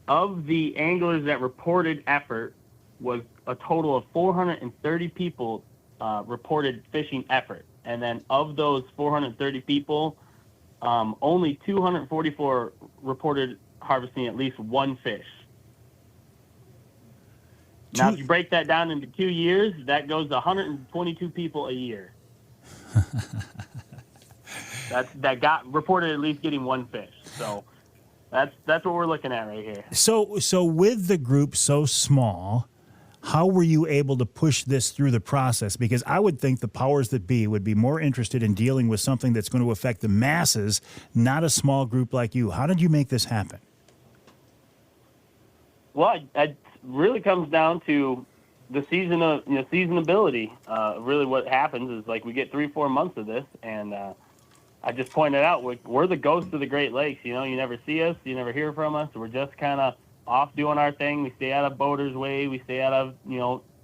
of the anglers that reported effort, was a total of 430 people reported fishing effort. And then of those 430 people, only 244 reported harvesting at least one fish. Now, if you break that down into 2 years, that goes to 122 people a year. that got reported at least getting one fish. So that's what we're looking at right here. So with the group so small, how were you able to push this through the process? Because I would think the powers that be would be more interested in dealing with something that's going to affect the masses, not a small group like you. How did you make this happen? Well, it really comes down to the seasonability. Really what happens is, like, we get 3-4 months of this, and I just pointed out, we're the ghosts of the Great Lakes. You never see us, you never hear from us. We're just kind of off doing our thing. We stay out of boaters' way. We stay out of,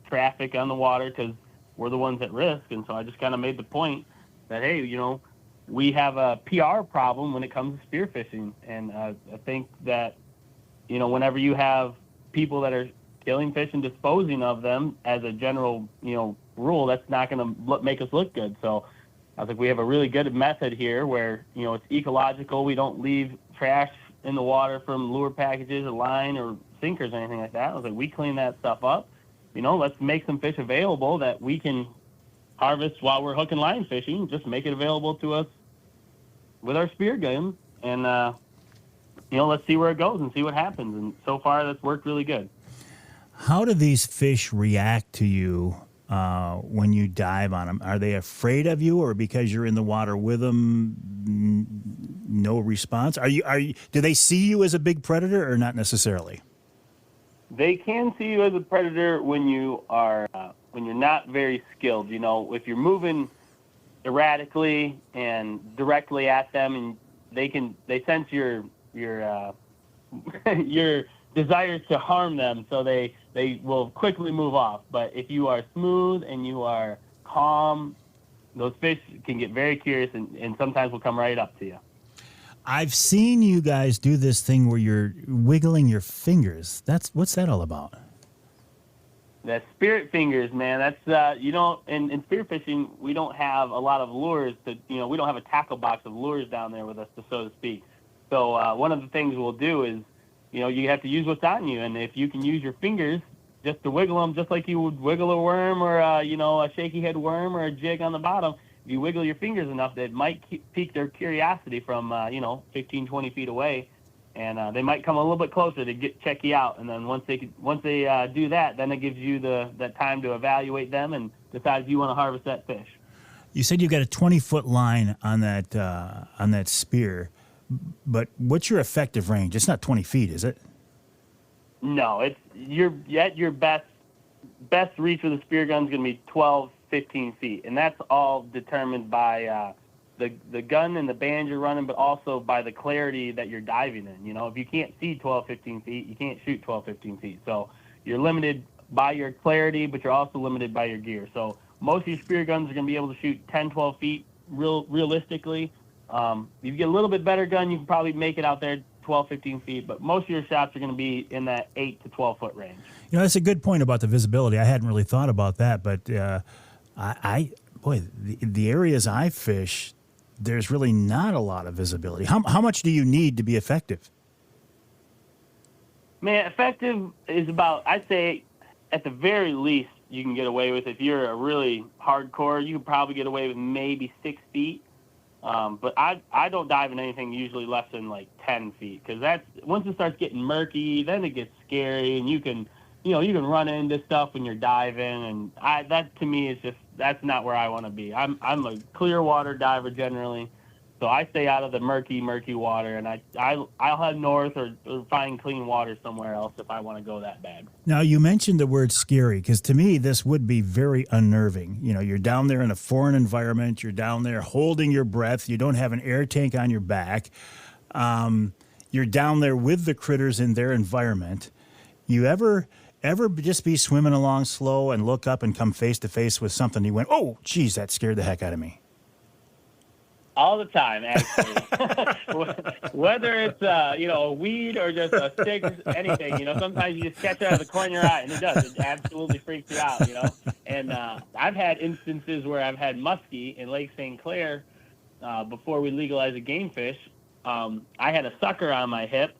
traffic on the water because we're the ones at risk. And so I just kind of made the point that, hey, we have a PR problem when it comes to spearfishing. And I think that, whenever you have people that are killing fish and disposing of them as a general, rule, that's not going to make us look good. So I think we have a really good method here where, it's ecological. We don't leave trash in the water from lure packages or line or sinkers or anything like that. I was like, we clean that stuff up. Let's make some fish available that we can harvest while we're hook and line fishing. Just make it available to us with our spear gun, and let's see where it goes and see what happens. And so far, that's worked really good. How do these fish react to you when you dive on them? Are they afraid of you, or because you're in the water with them, no response? Do they see you as a big predator, or not necessarily? They can see you as a predator when you are when you're not very skilled. If you're moving erratically and directly at them, and they sense your your desires to harm them, so they will quickly move off. But if you are smooth and you are calm, those fish can get very curious and sometimes will come right up to you. I've seen you guys do this thing where you're wiggling your fingers. What's that all about? That's spirit fingers, man. That's in spearfishing, we don't have a lot of lures we don't have a tackle box of lures down there with us, so to speak. So one of the things we'll do is, you have to use what's on you, and if you can use your fingers just to wiggle them, just like you would wiggle a worm or a shaky head worm or a jig on the bottom. If you wiggle your fingers enough, that might pique their curiosity from 15, 20 feet away, and they might come a little bit closer to check you out. And then once they do that, then it gives you that time to evaluate them and decide if you want to harvest that fish. You said you've got a 20-foot line on that spear, but what's your effective range? It's not 20 feet, is it? No, it's your best reach with a spear gun is going to be 12, 15 feet, and that's all determined by the gun and the band you're running, but also by the clarity that you're diving in. If you can't see 12, 15 feet, you can't shoot 12, 15 feet. So you're limited by your clarity, but you're also limited by your gear. So most of your spear guns are going to be able to shoot 10, 12 feet realistically. If you get a little bit better gun, you can probably make it out there 12, 15 feet, but most of your shots are going to be in that 8 to 12 foot range. That's a good point about the visibility. I hadn't really thought about that, but the areas I fish, there's really not a lot of visibility. How much do you need to be effective? Man, effective is about, I'd say, at the very least, you can get away with, if you're a really hardcore, you can probably get away with maybe 6 feet. But I don't dive in anything usually less than like 10 feet, because once it starts getting murky, then it gets scary, and you can run into stuff when you're diving, and that to me is just, that's not where I want to be. I'm a clear water diver generally, so I stay out of the murky water, and I'll head north or find clean water somewhere else if I want to go that bad. Now, you mentioned the word scary, because to me this would be very unnerving. You're down there in a foreign environment. You're down there holding your breath. You don't have an air tank on your back. You're down there with the critters in their environment. You ever just be swimming along slow and look up and come face to face with something you went, oh, geez, that scared the heck out of me? All the time, actually. Whether it's a weed or just a stick, anything, sometimes you just catch it out of the corner of your eye, and it does. It absolutely freaks you out, And I've had instances where I've had muskie in Lake St. Clair before we legalized the game fish. I had a sucker on my hip,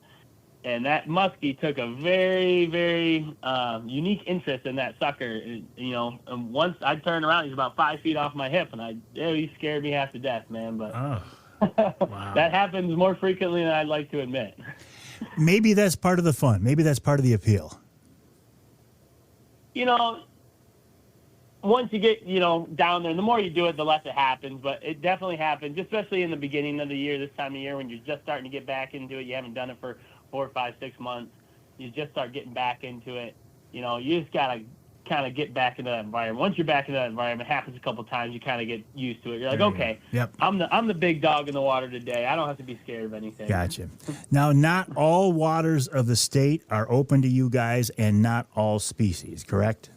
and that muskie took a very, very unique interest in that sucker. And once I turned around, he's about 5 feet off my hip, and he scared me half to death, man. But wow. That happens more frequently than I'd like to admit. Maybe that's part of the fun. Maybe that's part of the appeal. Once you get, down there, the more you do it, the less it happens. But it definitely happens, especially in the beginning of the year, this time of year, when you're just starting to get back into it. You haven't done it for 4, 5, 6 months. You just start getting back into it. You just got to kind of get back into that environment. Once you're back into that environment, it happens a couple of times, you kind of get used to it. You're like, okay, yep. I'm the big dog in the water today. I don't have to be scared of anything. Gotcha. Now, not all waters of the state are open to you guys, and not all species, correct?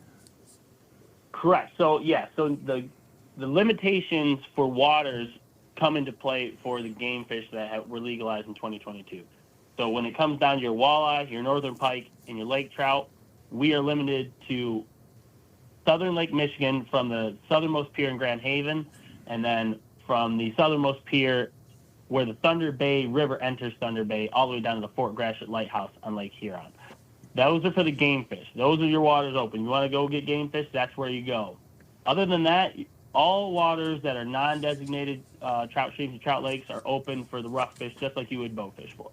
Correct. So, yeah, the limitations for waters come into play for the game fish that were legalized in 2022. So when it comes down to your walleye, your northern pike, and your lake trout, we are limited to southern Lake Michigan from the southernmost pier in Grand Haven, and then from the southernmost pier where the Thunder Bay River enters Thunder Bay all the way down to the Fort Gratiot Lighthouse on Lake Huron. Those are for the game fish. Those are your waters open. You want to go get game fish, that's where you go. Other than that, all waters that are non-designated trout streams and trout lakes are open for the rough fish, just like you would bow fish for.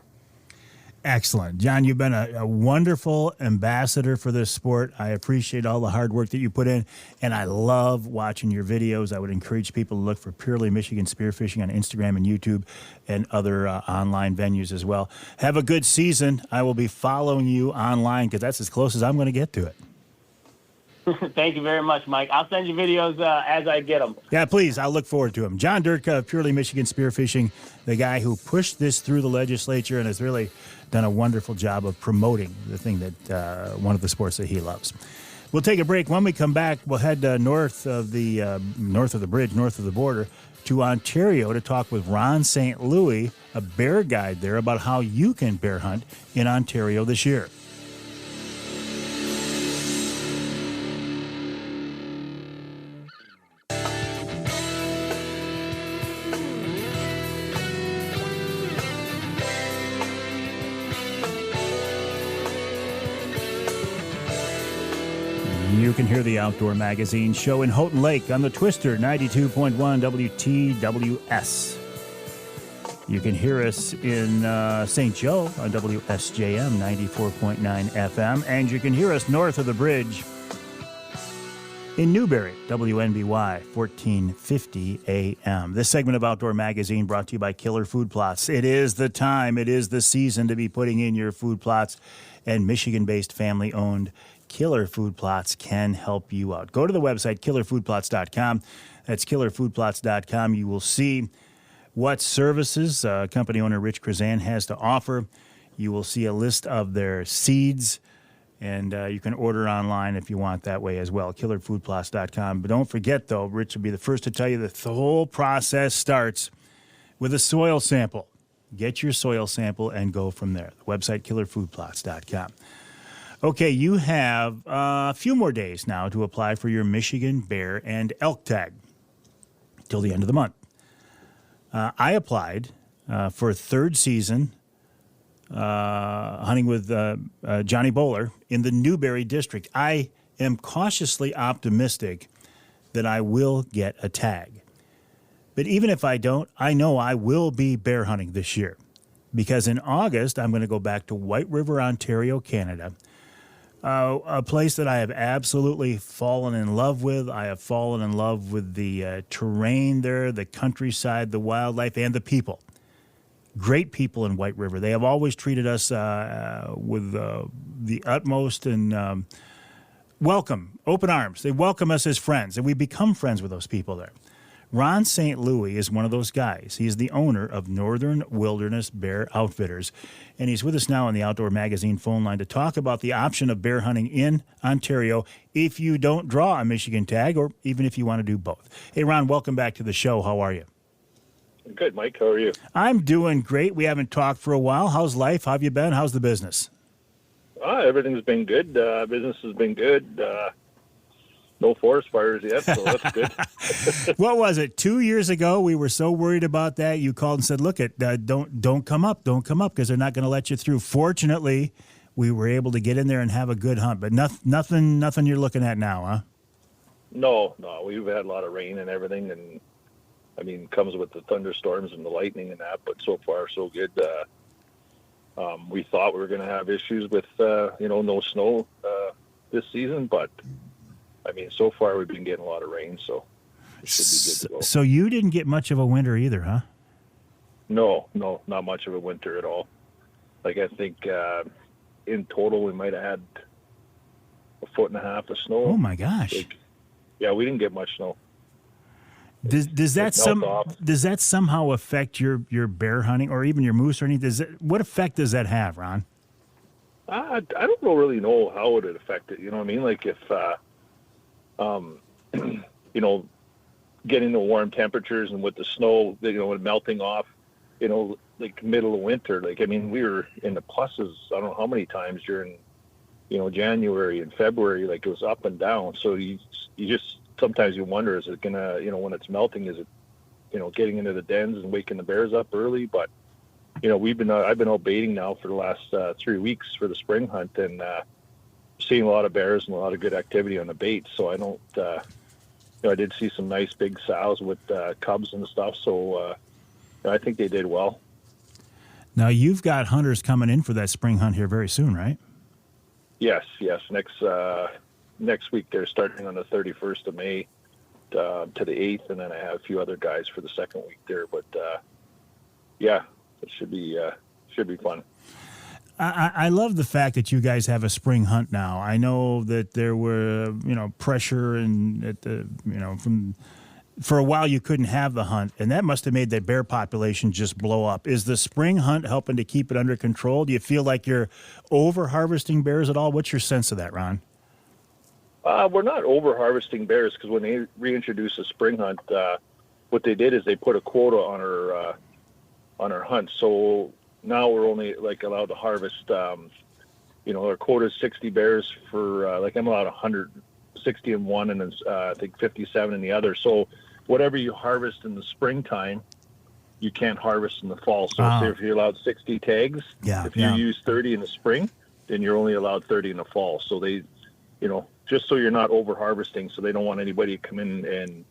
Excellent. John, you've been a wonderful ambassador for this sport. I appreciate all the hard work that you put in, and I love watching your videos. I would encourage people to look for Purely Michigan Spearfishing on Instagram and YouTube and other online venues as well. Have a good season. I will be following you online because that's as close as I'm going to get to it. Thank you very much, Mike. I'll send you videos as I get them. Yeah, please. I'll look forward to them. John Durtka of Purely Michigan Spearfishing, the guy who pushed this through the legislature and has really done a wonderful job of promoting the thing that one of the sports that he loves. We'll take a break. When we come back, we'll head north of the bridge, north of the border, to Ontario to talk with Ron St. Louis, a bear guide there, about how you can bear hunt in Ontario this year. You can hear the Outdoor Magazine show in Houghton Lake on the Twister 92.1 WTWS. You can hear us in St. Joe on WSJM 94.9 FM, and you can hear us north of the bridge in Newberry, WNBY 1450 AM. This segment of Outdoor Magazine brought to you by Killer Food Plots. It is the time, it is the season to be putting in your food plots, and Michigan-based family-owned Killer Food Plots can help you out. Go to the website, killerfoodplots.com. That's killerfoodplots.com. You will see what services company owner Rich Krazan has to offer. You will see a list of their seeds, and you can order online if you want that way as well, killerfoodplots.com. But don't forget, though, Rich will be the first to tell you that the whole process starts with a soil sample. Get your soil sample and go from there. The website, killerfoodplots.com. Okay, you have a few more days now to apply for your Michigan bear and elk tag till the end of the month. I applied for a third season hunting with Johnny Bowler in the Newberry district. I am cautiously optimistic that I will get a tag. But even if I don't, I know I will be bear hunting this year, because in August I'm going to go back to White River, Ontario, Canada. A place that I have absolutely fallen in love with. I have fallen in love with the terrain there, the countryside, the wildlife, and the people. Great people in White River. They have always treated us with the utmost and welcome, open arms. They welcome us as friends, and we become friends with those people there. Ron St. Louis is one of those guys. He is the owner of Northern Wilderness Bear Outfitters, and he's with us now on the Outdoor Magazine phone line to talk about the option of bear hunting in Ontario if you don't draw a Michigan tag, or even if you want to do both. Hey, Ron, welcome back to the show. How are you? Good, Mike. How are you? I'm doing great. We haven't talked for a while. How's life? How have you been? How's the business? Everything's been good. Business has been good. No forest fires yet, so that's good. What was it? 2 years ago, we were so worried about that. You called and said, "Look, don't come up, because they're not going to let you through." Fortunately, we were able to get in there and have a good hunt. But nothing you're looking at now, huh? No, we've had a lot of rain and everything, and I mean, comes with the thunderstorms and the lightning and that. But so far, so good. We thought we were going to have issues with no snow this season, but I mean, so far we've been getting a lot of rain, so it should be good to go. So you didn't get much of a winter either, huh? No, not much of a winter at all. Like, I think in total we might have had 1.5 feet of snow. Oh my gosh! Yeah, we didn't get much snow. Does that somehow affect your bear hunting or even your moose or anything? What effect does that have, Ron? I don't really know how it would affect it. You know what I mean? Like, if getting the warm temperatures and with the snow, it melting off, like middle of winter. Like, I mean, we were in the pluses, I don't know how many times during, January and February, like it was up and down. So you just, sometimes you wonder, is it gonna, when it's melting, is it getting into the dens and waking the bears up early. But, I've been out baiting now for the last 3 weeks for the spring hunt, and seeing a lot of bears and a lot of good activity on the bait. So I don't, I did see some nice big sows with cubs and stuff. So I think they did well. Now, you've got hunters coming in for that spring hunt here very soon, right? Yes. Next week they're starting on the 31st of May to the 8th, and then I have a few other guys for the second week there. But it should be fun. I love the fact that you guys have a spring hunt now. I know that there were, pressure and for a while you couldn't have the hunt, and that must have made that bear population just blow up. Is the spring hunt helping to keep it under control? Do you feel like you're over harvesting bears at all? What's your sense of that, Ron? We're not over harvesting bears, because when they reintroduced the spring hunt, what they did is they put a quota on our hunt. So now we're only allowed to harvest. Our quota is 60 bears for I'm allowed 160 in one, and then I think 57 in the other. So whatever you harvest in the springtime, you can't harvest in the fall. So say if you're allowed 60 tags, if you use 30 in the spring, then you're only allowed 30 in the fall. So they, just so you're not over harvesting, so they don't want anybody to come in and,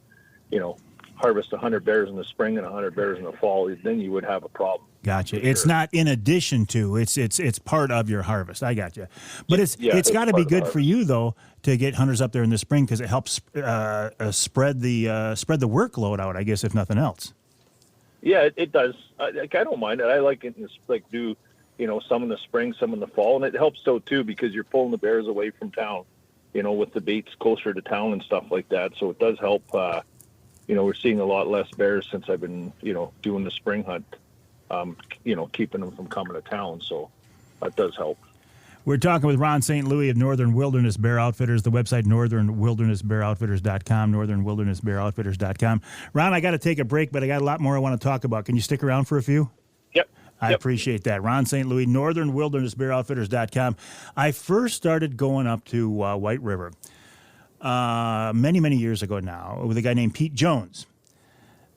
harvest 100 bears in the spring and 100 bears in the fall. Then you would have a problem. Gotcha. It's not in addition to, it's part of your harvest. I got you. But it's got to be good for you though to get hunters up there in the spring, because it helps spread the workload out, I guess, if nothing else. Yeah, it does. I don't mind it. I like it. Do some in the spring, some in the fall, and it helps though too, because you're pulling the bears away from town. With the baits closer to town and stuff like that. So it does help. We're seeing a lot less bears since I've been, doing the spring hunt, keeping them from coming to town. So that does help. We're talking with Ron St. Louis of Northern Wilderness Bear Outfitters, the website northernwildernessbearoutfitters.com, northernwildernessbearoutfitters.com. Ron, I got to take a break, but I got a lot more I want to talk about. Can you stick around for a few? Yep. I appreciate that. Ron St. Louis, northernwildernessbearoutfitters.com. I first started going up to White River many, many years ago now with a guy named Pete Jones.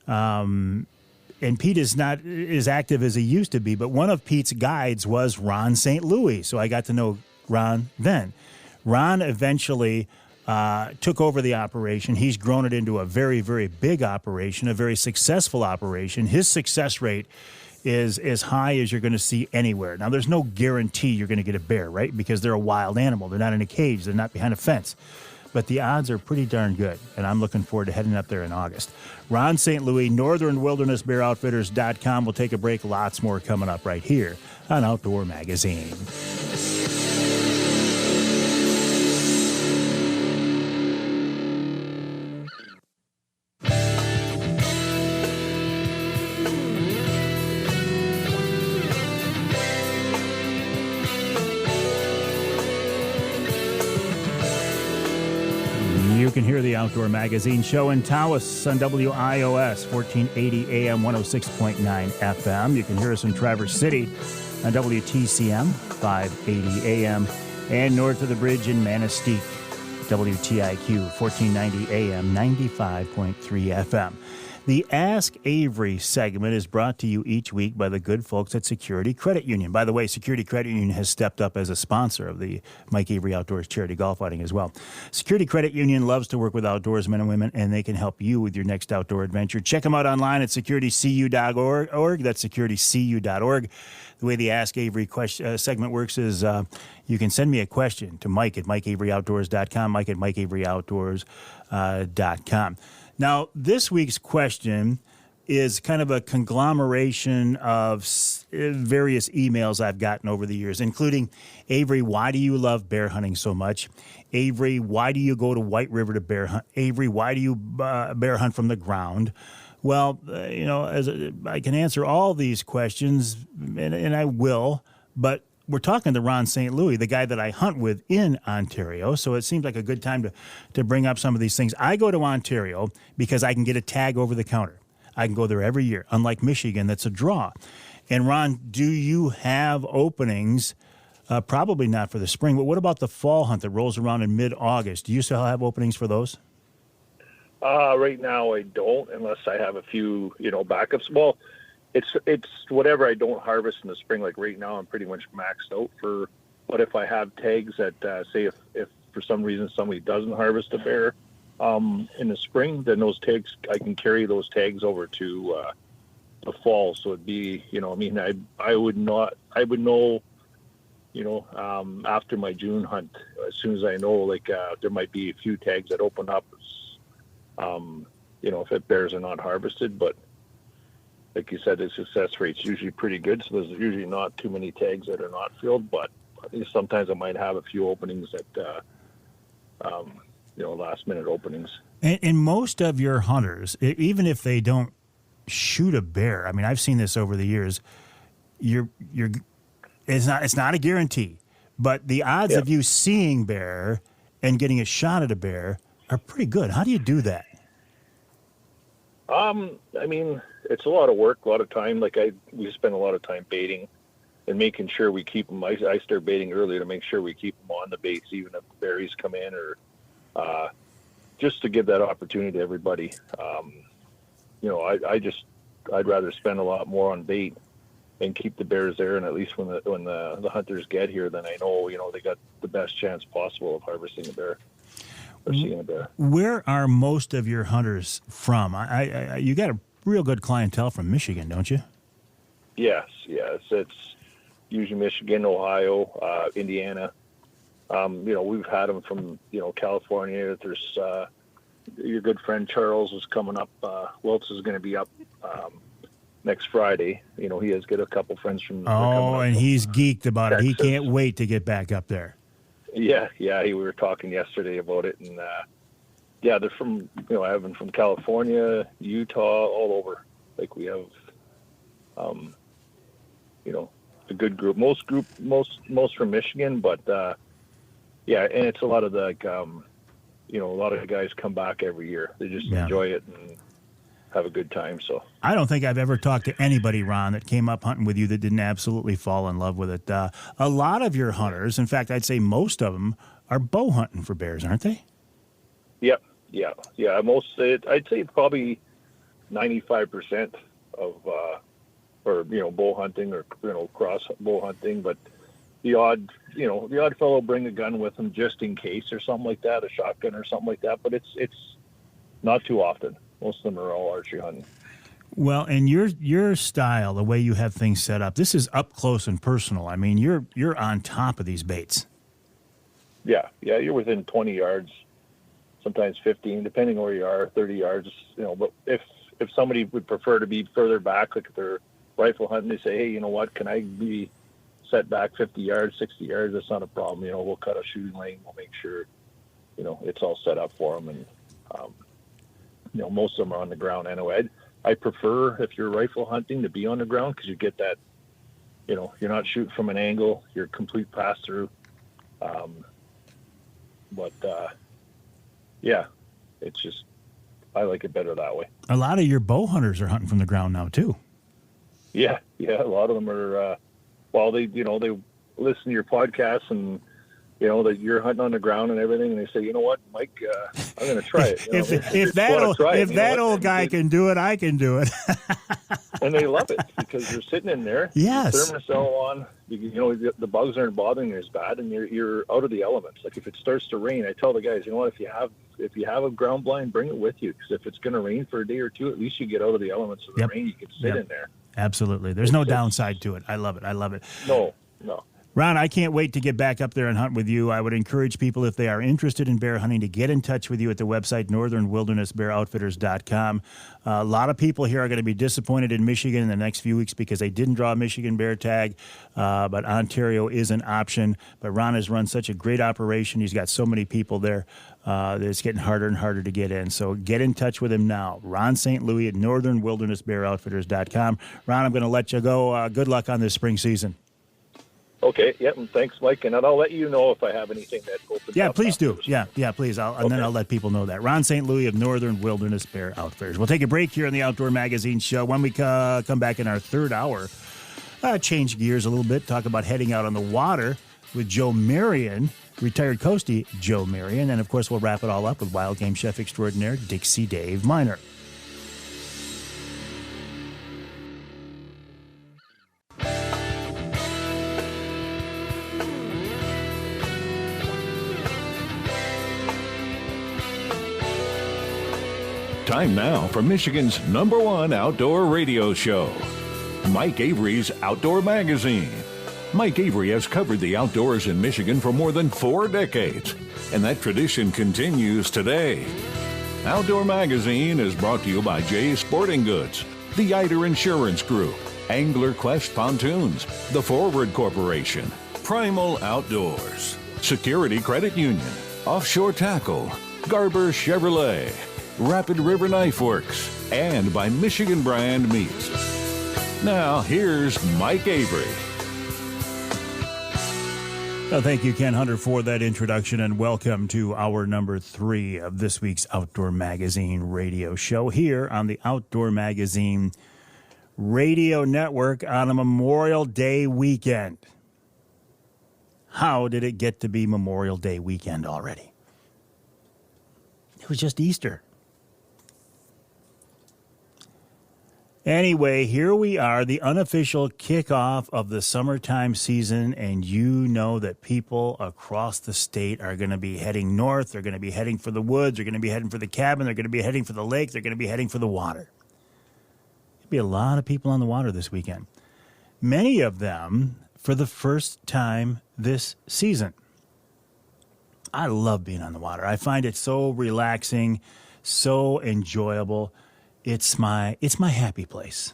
And Pete is not as active as he used to be, but one of Pete's guides was Ron St. Louis, so I got to know Ron then. Ron eventually took over the operation. He's grown it into a very, very big operation, a very successful operation. His success rate is as high as you're going to see anywhere. Now, there's no guarantee you're going to get a bear, right? Because they're a wild animal. They're not in a cage. They're not behind a fence. But the odds are pretty darn good, and I'm looking forward to heading up there in August. Ron St. Louis, northernwildernessbearoutfitters.com. We'll take a break. Lots more coming up right here on Outdoor Magazine. You can hear the Outdoor Magazine show in Taos on WIOS 1480 AM 106.9 FM. You can hear us in Traverse City on WTCM 580 AM, and north of the bridge in Manistee, WTIQ 1490 AM 95.3 FM. The Ask Avery segment is brought to you each week by the good folks at Security Credit Union. By the way, Security Credit Union has stepped up as a sponsor of the Mike Avery Outdoors Charity Golf Outing as well. Security Credit Union loves to work with outdoorsmen and women, and they can help you with your next outdoor adventure. Check them out online at securitycu.org. That's securitycu.org. The way the Ask Avery segment works is you can send me a question to Mike at MikeAveryOutdoors.com, Mike at MikeAveryOutdoors.com. Now, this week's question is kind of a conglomeration of various emails I've gotten over the years, including, Avery, why do you love bear hunting so much? Avery, why do you go to White River to bear hunt? Avery, why do you bear hunt from the ground? Well, I can answer all these questions, and I will, but we're talking to Ron St. Louis, the guy that I hunt with in Ontario, so it seems like a good time to bring up some of these things. I go to Ontario because I can get a tag over the counter. I can go there every year, unlike Michigan, that's a draw. And Ron, do you have openings? Probably not for the spring, but what about the fall hunt that rolls around in mid-August? Do you still have openings for those? Right now I don't, unless I have a few, backups. Well, it's whatever I don't harvest in the spring. Like right now, I'm pretty much maxed out for. But if I have tags that say if for some reason somebody doesn't harvest a bear in the spring, then those tags I can carry those tags over to the fall. So it'd be, I would know, after my June hunt, as soon as I know, there might be a few tags that open up. If bears are not harvested, but like you said, the success rate's usually pretty good. So there's usually not too many tags that are not filled, but sometimes I might have a few openings that, last minute openings. And most of your hunters, even if they don't shoot a bear, I mean, I've seen this over the years. It's not a guarantee, but the odds of you seeing bear and getting a shot at a bear are pretty good. How do you do that? I mean, it's a lot of work, a lot of time. We spend a lot of time baiting and making sure we keep them. I start baiting early to make sure we keep them on the baits, even if berries come in, or just to give that opportunity to everybody. I'd rather spend a lot more on bait and keep the bears there, and at least when the hunters get here, then I know they got the best chance possible of harvesting a bear or seeing a bear. Where are most of your hunters from? You got a real good clientele from Michigan, don't you? Yes. It's usually Michigan, Ohio, Indiana. We've had them from California. There's your good friend Charles is coming up. Wiltz is going to be up next Friday. He has got a couple friends from. Oh, and he's geeked about Texas. it. He can't wait to get back up there. Yeah. We were talking yesterday about it, and they're from. I have them from California, Utah, all over. We have, a good group. Most from Michigan, but and it's a lot of a lot of the guys come back every year. They just enjoy it and have a good time. So I don't think I've ever talked to anybody, Ron, that came up hunting with you that didn't absolutely fall in love with it. A lot of your hunters, in fact, I'd say most of them, are bow hunting for bears, aren't they? Yep. Yeah. I'd say probably 95% of bow hunting or cross bow hunting, but the odd fellow bring a gun with him just in case or something like that, a shotgun or something like that. But it's not too often. Most of them are all archery hunting. Well, and your style, the way you have things set up, this is up close and personal. I mean, you're on top of these baits. Yeah, you're within 20 yards, sometimes 15, depending on where you are, 30 yards. But if somebody would prefer to be further back, like if they're rifle hunting, they say, hey, you know what, can I be set back 50 yards, 60 yards? That's not a problem. We'll cut a shooting lane. We'll make sure, it's all set up for them. And, most of them are on the ground anyway. I prefer, if you're rifle hunting, to be on the ground because you get that, you're not shooting from an angle. You're complete pass through. It's just, I like it better that way. A lot of your bow hunters are hunting from the ground now too. Yeah. A lot of them are, they listen to your podcast and, that you're hunting on the ground and everything. And they say, you know what, Mike, I'm going to try it. If that old guy can do it, I can do it. And they love it because you're sitting in there. Yes. Thermocell on, the bugs aren't bothering you as bad and you're out of the elements. Like if it starts to rain, I tell the guys, you know what, if you have a ground blind, bring it with you. Because if it's going to rain for a day or two, at least you get out of the elements of the rain. You can sit in there. Absolutely. There's no downside to it. I love it. No. Ron, I can't wait to get back up there and hunt with you. I would encourage people, if they are interested in bear hunting, to get in touch with you at the website, northernwildernessbearoutfitters.com. A lot of people here are going to be disappointed in Michigan in the next few weeks because they didn't draw a Michigan bear tag, but Ontario is an option. But Ron has run such a great operation. He's got so many people there that it's getting harder and harder to get in. So get in touch with him now. Ron St. Louis at northernwildernessbearoutfitters.com. Ron, I'm going to let you go. Good luck on this spring season. Okay. Yep. And thanks, Mike. And I'll let you know if I have anything that opens up. Yeah, please do. Yeah, please. Then I'll let people know that. Ron St. Louis of Northern Wilderness Bear Outfitters. We'll take a break here on the Outdoor Magazine Show. When we come back in our third hour, change gears a little bit, talk about heading out on the water with Joe Marion, retired Coastie Joe Marion. And, of course, we'll wrap it all up with wild game chef extraordinaire Dixie Dave Minar. Time now for Michigan's #1 outdoor radio show, Mike Avery's Outdoor Magazine. Mike Avery has covered the outdoors in Michigan for more than 4 decades, and that tradition continues today. Outdoor Magazine is brought to you by Jay's Sporting Goods, the Eider Insurance Group, Angler Quest Pontoons, the Forward Corporation, Primal Outdoors, Security Credit Union, Offshore Tackle, Garber Chevrolet, Rapid River Knife Works, and by Michigan Brand Meats. Now, here's Mike Avery. Well, thank you, Ken Hunter, for that introduction, and welcome to our number 3 of this week's Outdoor Magazine radio show here on the Outdoor Magazine Radio Network on a Memorial Day weekend. How did it get to be Memorial Day weekend already? It was just Easter. Anyway, here we are, the unofficial kickoff of the summertime season, and you know that people across the state are going to be heading north. They're going to be heading for the woods. They're going to be heading for the cabin. They're going to be heading for the lake. They're going to be heading for the water. There'll be a lot of people on the water this weekend. Many of them for the first time this season. I love being on the water. I find it so relaxing, so enjoyable. It's my happy place.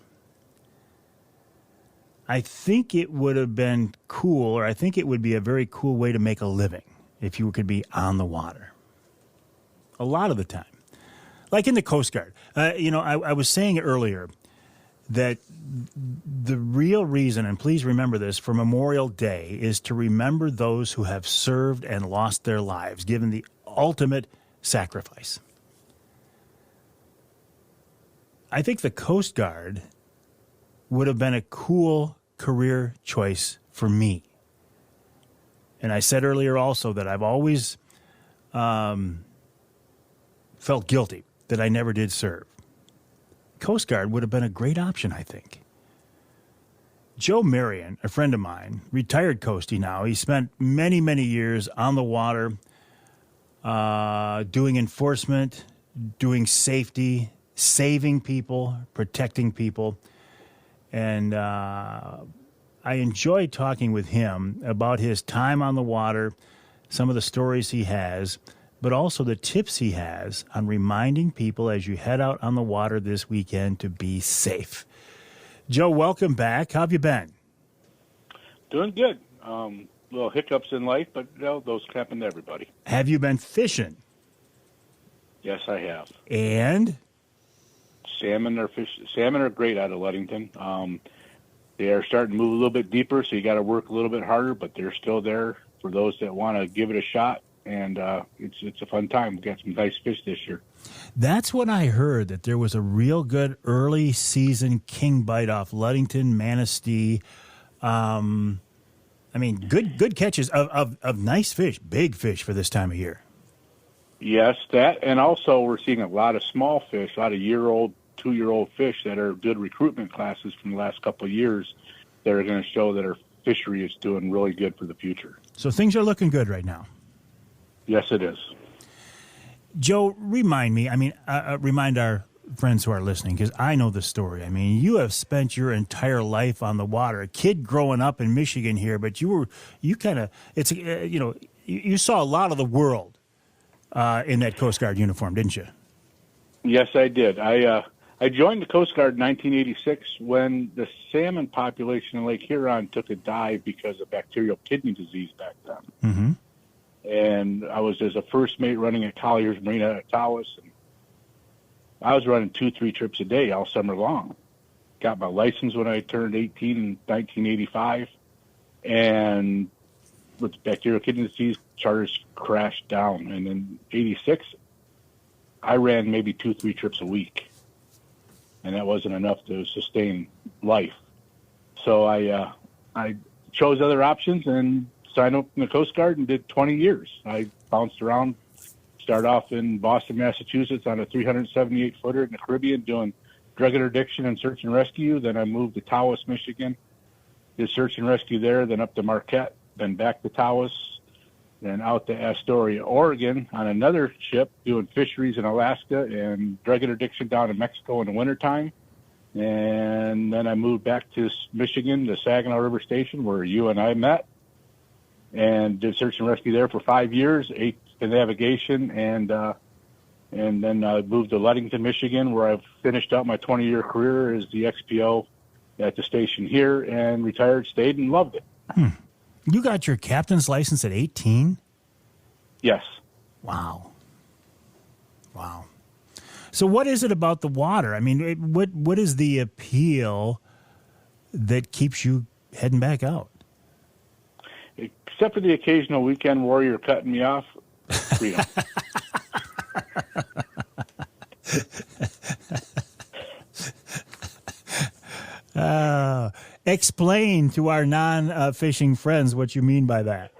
I think it would have been cool, or I think it would be a very cool way to make a living if you could be on the water. A lot of the time. Like in the Coast Guard. I was saying earlier that the real reason, and please remember this, for Memorial Day is to remember those who have served and lost their lives, given the ultimate sacrifice. I think the Coast Guard would have been a cool career choice for me. And I said earlier also that I've always felt guilty that I never did serve. Coast Guard would have been a great option, I think. Joe Marion, a friend of mine, retired Coastie now. He spent many, many years on the water, doing enforcement, doing safety, saving people, protecting people. And I enjoyed talking with him about his time on the water, some of the stories he has, but also the tips he has on reminding people as you head out on the water this weekend to be safe. Joe, welcome back. How have you been? Doing good. Little hiccups in life, but those happen to everybody. Have you been fishing? Yes, I have. And? Salmon are great out of Ludington. They are starting to move a little bit deeper, so you got to work a little bit harder, but they're still there for those that want to give it a shot. And it's a fun time. We got some nice fish this year. That's what I heard, that there was a real good early season king bite off Ludington, Manistee. Good catches of nice fish, big fish for this time of year. Yes, that, and also we're seeing a lot of small fish, a lot of year-old, 2-year-old fish that are good recruitment classes from the last couple of years that are going to show that our fishery is doing really good for the future. So things are looking good right now. Yes, it is. Joe, remind our friends who are listening, because I know the story. I mean, you have spent your entire life on the water, a kid growing up in Michigan here, but you saw a lot of the world in that Coast Guard uniform, didn't you? Yes, I did. I joined the Coast Guard in 1986 when the salmon population in Lake Huron took a dive because of bacterial kidney disease back then. Mm-hmm. And I was as a first mate running at Collier's Marina at Tawas, and I was running 2-3 trips a day all summer long. Got my license when I turned 18 in 1985, and with bacterial kidney disease, charters crashed down. And in '86, I ran maybe 2-3 trips a week, and that wasn't enough to sustain life. So I chose other options and signed up in the Coast Guard and did 20 years. I bounced around, started off in Boston, Massachusetts on a 378-footer in the Caribbean doing drug interdiction and search and rescue. Then I moved to Tawas, Michigan, did search and rescue there, then up to Marquette, then back to Tawas, then out to Astoria, Oregon on another ship doing fisheries in Alaska and drug interdiction down in Mexico in the wintertime. And then I moved back to Michigan, the Saginaw River Station, where you and I met, and did search and rescue there for 5 years, 8 in navigation, and then I moved to Ludington, Michigan, where I've finished out my 20-year career as the XPO at the station here, and retired, stayed, and loved it. You got your captain's license at 18? Yes. Wow. So what is it about the water? I mean, what is the appeal that keeps you heading back out? Except for the occasional weekend warrior cutting me off, freedom. Explain to our non-fishing friends what you mean by that.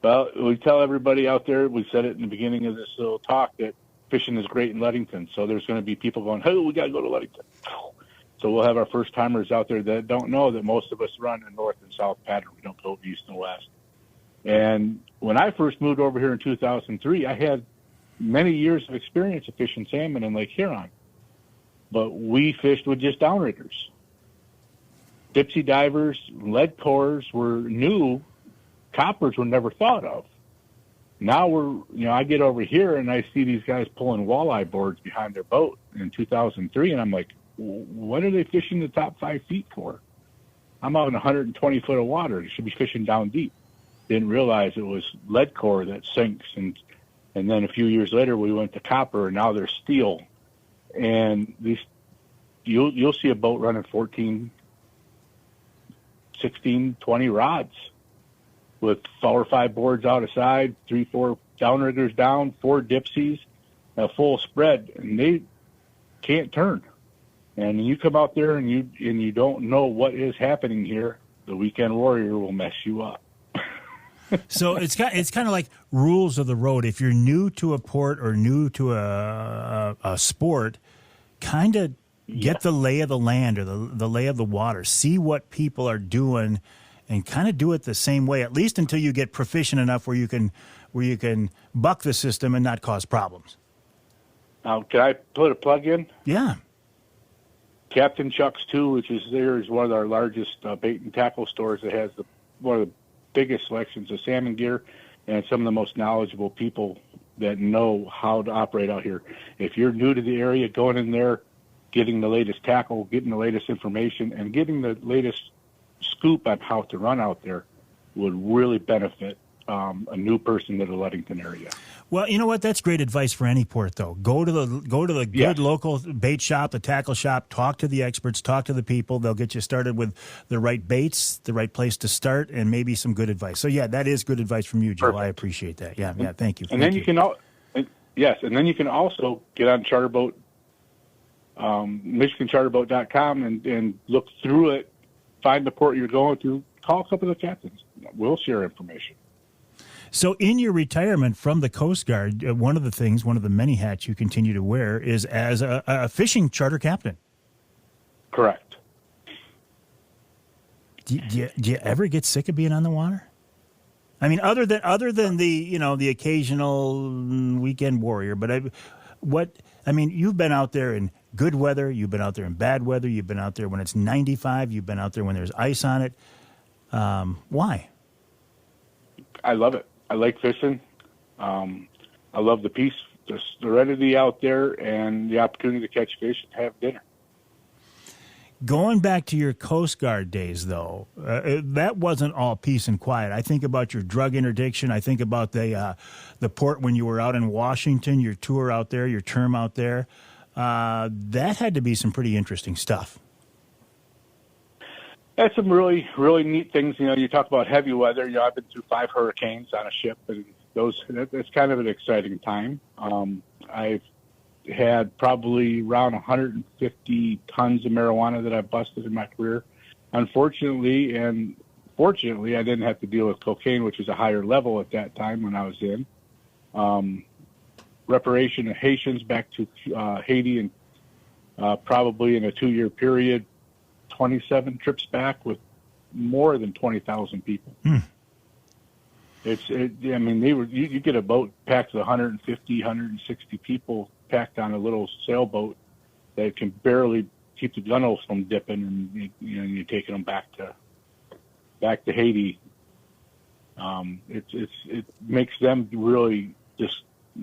Well, we tell everybody out there, we said it in the beginning of this little talk, that fishing is great in Ludington. So there's going to be people going, hey, we got to go to Ludington. So we'll have our first-timers out there that don't know that most of us run a north and south pattern. We don't go east and west. And when I first moved over here in 2003, I had many years of experience of fishing salmon in Lake Huron. But we fished with just downriggers. Dipsy divers, lead cores were new. Coppers were never thought of. Now I get over here and I see these guys pulling walleye boards behind their boat in 2003, and I'm like, what are they fishing the top 5 feet for? I'm out in 120 foot of water. They should be fishing down deep. Didn't realize it was lead core that sinks, and then a few years later we went to copper, and now they're steel. And these, you'll see a boat running 14, 16, 20 rods with 4 or 5 boards out aside, 3, 4 downriggers down, 4 dipsies, a full spread, and they can't turn. And you come out there and you don't know what is happening here, the weekend warrior will mess you up. So it's kind of like rules of the road. If you're new to a port or new to a sport, kind of get the lay of the land or the lay of the water. See what people are doing, and kind of do it the same way, at least until you get proficient enough where you can buck the system and not cause problems. Now, can I put a plug in? Yeah. Captain Chuck's too, which is one of our largest bait and tackle stores that has one of the biggest selections of salmon gear and some of the most knowledgeable people that know how to operate out here. If you're new to the area, going in there, getting the latest tackle, getting the latest information, and getting the latest scoop on how to run out there would really benefit a new person to the Ludington area. Well, you know what? That's great advice for any port, though. Go to the good local bait shop, the tackle shop. Talk to the experts. Talk to the people. They'll get you started with the right baits, the right place to start, and maybe some good advice. So, yeah, that is good advice from you, Joe. Perfect. I appreciate that. Yeah. Thank you. And then you can also get on Charterboat, MichiganCharterboat.com, and look through it. Find the port you're going to. Call a couple of the captains. We'll share information. So in your retirement from the Coast Guard, one of the many hats you continue to wear is as a fishing charter captain. Correct. Do you ever get sick of being on the water? I mean, other than the occasional weekend warrior, but you've been out there in good weather, you've been out there in bad weather, you've been out there when it's 95, you've been out there when there's ice on it. Why? I love it. I like fishing. I love the peace, the serenity out there, and the opportunity to catch fish and have dinner. Going back to your Coast Guard days, though, that wasn't all peace and quiet. I think about your drug interdiction. I think about the port when you were out in Washington, your tour out there, your term out there. That had to be some pretty interesting stuff. That's some really, really neat things. You talk about heavy weather. I've been through 5 hurricanes on a ship, and that's kind of an exciting time. I've had probably around 150 tons of marijuana that I've busted in my career. Unfortunately, and Fortunately, I didn't have to deal with cocaine, which was a higher level at that time when I was in. Reparation of Haitians back to Haiti, and probably in a 2-year period, 27 trips back with more than 20,000 people. I mean, you get a boat packed with 150, 160 people packed on a little sailboat that can barely keep the gunnels from dipping, and you're taking them back to Haiti. It makes them really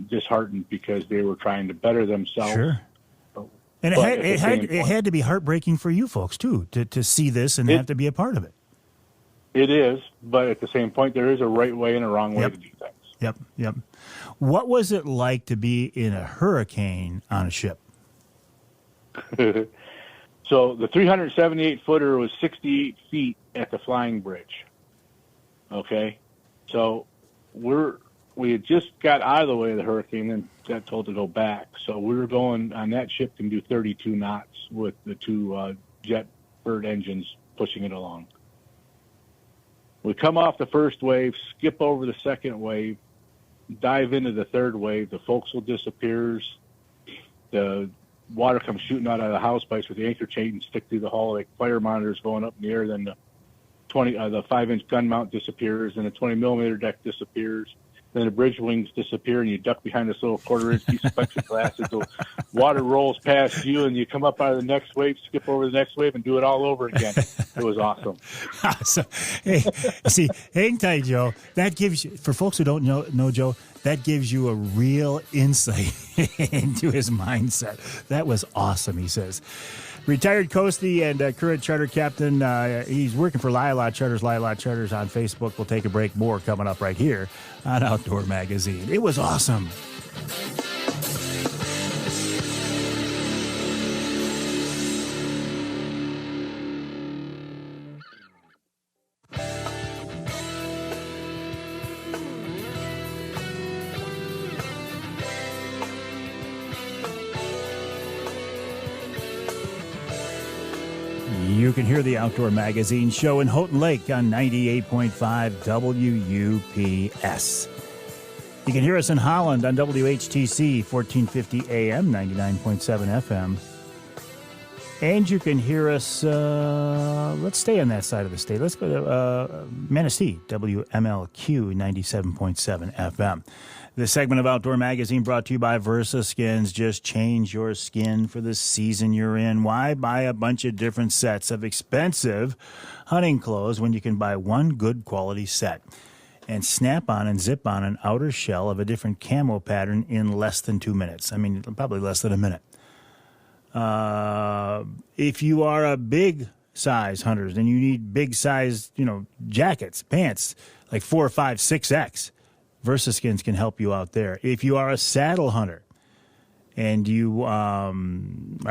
disheartened because they were trying to better themselves. Sure. And it had to be heartbreaking for you folks too to see this and have to be a part of it. It is, but at the same point, there is a right way and a wrong way to do things. Yep. What was it like to be in a hurricane on a ship? So the 378-footer was 68 feet at the flying bridge. Okay, so we had just got out of the way of the hurricane and got told to go back. So we were going on that ship can do 32 knots with the 2 jet bird engines pushing it along. We come off the first wave, skip over the second wave, dive into the third wave. The forecastle disappears. The water comes shooting out of the house pipes with the anchor chain stick through the hull like fire monitors going up in the air. Then the 5-inch gun mount disappears, and the 20-millimeter deck disappears. Then the bridge wings disappear, and you duck behind this little 1/4-inch piece of plexiglass as the water rolls past you, and you come up out of the next wave, skip over the next wave, and do it all over again. It was awesome. So, hey, see, hang tight, Joe. That gives you, for folks who don't know Joe, that gives you a real insight into his mindset. That was awesome, he says. Retired Coastie and current charter captain. He's working for Lila Charters on Facebook. We'll take a break. More coming up right here on Outdoor Magazine. It was awesome. You can hear the Outdoor Magazine show in Houghton Lake on 98.5 WUPS. You can hear us in Holland on WHTC 1450 AM, 99.7 FM. And you can hear us, let's stay on that side of the state. Let's go to Manistee, WMLQ 97.7 FM. This segment of Outdoor Magazine brought to you by Versa Skins. Just change your skin for the season you're in. Why buy a bunch of different sets of expensive hunting clothes when you can buy one good quality set and snap on and zip on an outer shell of a different camo pattern in less than 2 minutes? I mean, probably less than a minute. If you are a big size hunter and you need big size, jackets, pants, like 4, 5, 6X, VersaSkins can help you out there. If you are a saddle hunter and you are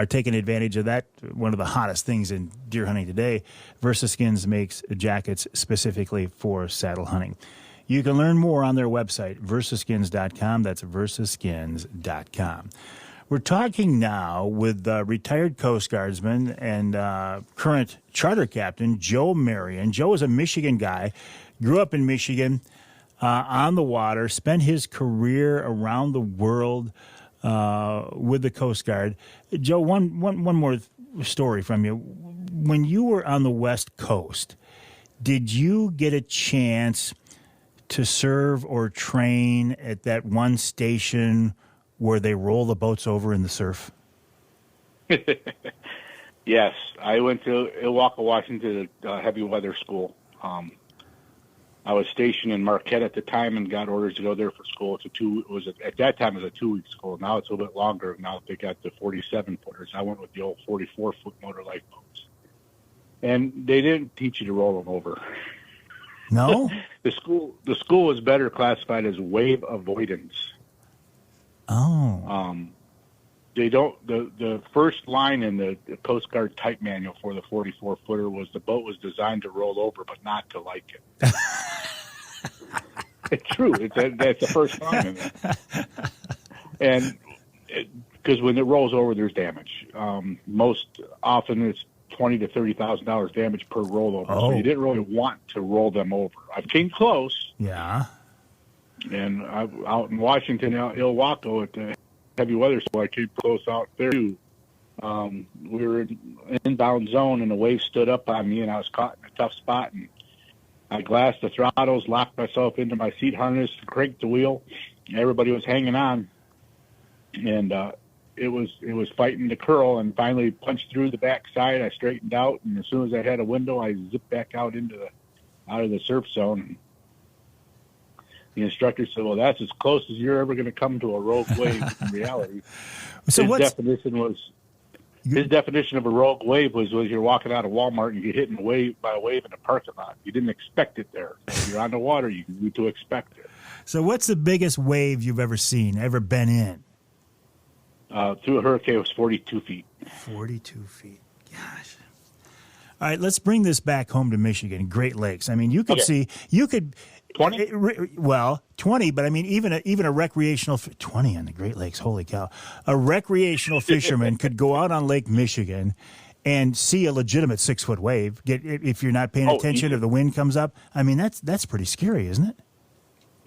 taking advantage of that, one of the hottest things in deer hunting today, VersaSkins makes jackets specifically for saddle hunting. You can learn more on their website, versaskins.com. That's versaskins.com. We're talking now with retired Coastguardsman and current charter captain Joe Marion. Joe is a Michigan guy, grew up in Michigan, on the water, spent his career around the world with the Coast Guard. Joe, one more story from you. When you were on the West Coast, did you get a chance to serve or train at that one station where they roll the boats over in the surf? Yes, I went to Ilwaqa, Washington, heavy weather school. I was stationed in Marquette at the time and got orders to go there for school. At that time it was a 2-week school. Now it's a little bit longer. Now they got the 47-footers. I went with the old 44-foot motor lifeboats, and they didn't teach you to roll them over. No, the school was better classified as wave avoidance. Oh. They don't. The first line in the Coast Guard type manual for the 44-footer was the boat was designed to roll over, but not to like it. It's true. That's the first line in there. And because when it rolls over, there's damage. Most often it's $20,000 to $30,000 damage per rollover. Oh. So you didn't really want to roll them over. I've came close. Yeah. And I'm out in Washington, out Ilwaco at the heavy weather, so I came close out there too. We were in inbound zone, and the wave stood up on me, and I was caught in a tough spot. And I glassed the throttles, locked myself into my seat harness, cranked the wheel. Everybody was hanging on, and it was fighting to curl. And finally punched through the backside. I straightened out, and as soon as I had a window, I zipped back out of the surf zone. The instructor said, "Well, that's as close as you're ever going to come to a rogue wave in reality." So His definition of a rogue wave was you're walking out of Walmart and you get hit by a wave in the parking lot. You didn't expect it there. If you're on the water, you need to expect it. So what's the biggest wave you've ever seen, ever been in? Through a hurricane, it was 42 feet. 42 feet. Gosh. All right, let's bring this back home to Michigan, Great Lakes. I mean, you could see, 20? 20, but I mean, even a recreational, 20 on the Great Lakes, holy cow. A recreational fisherman could go out on Lake Michigan and see a legitimate 6-foot wave. If you're not paying attention, if the wind comes up. I mean, that's pretty scary, isn't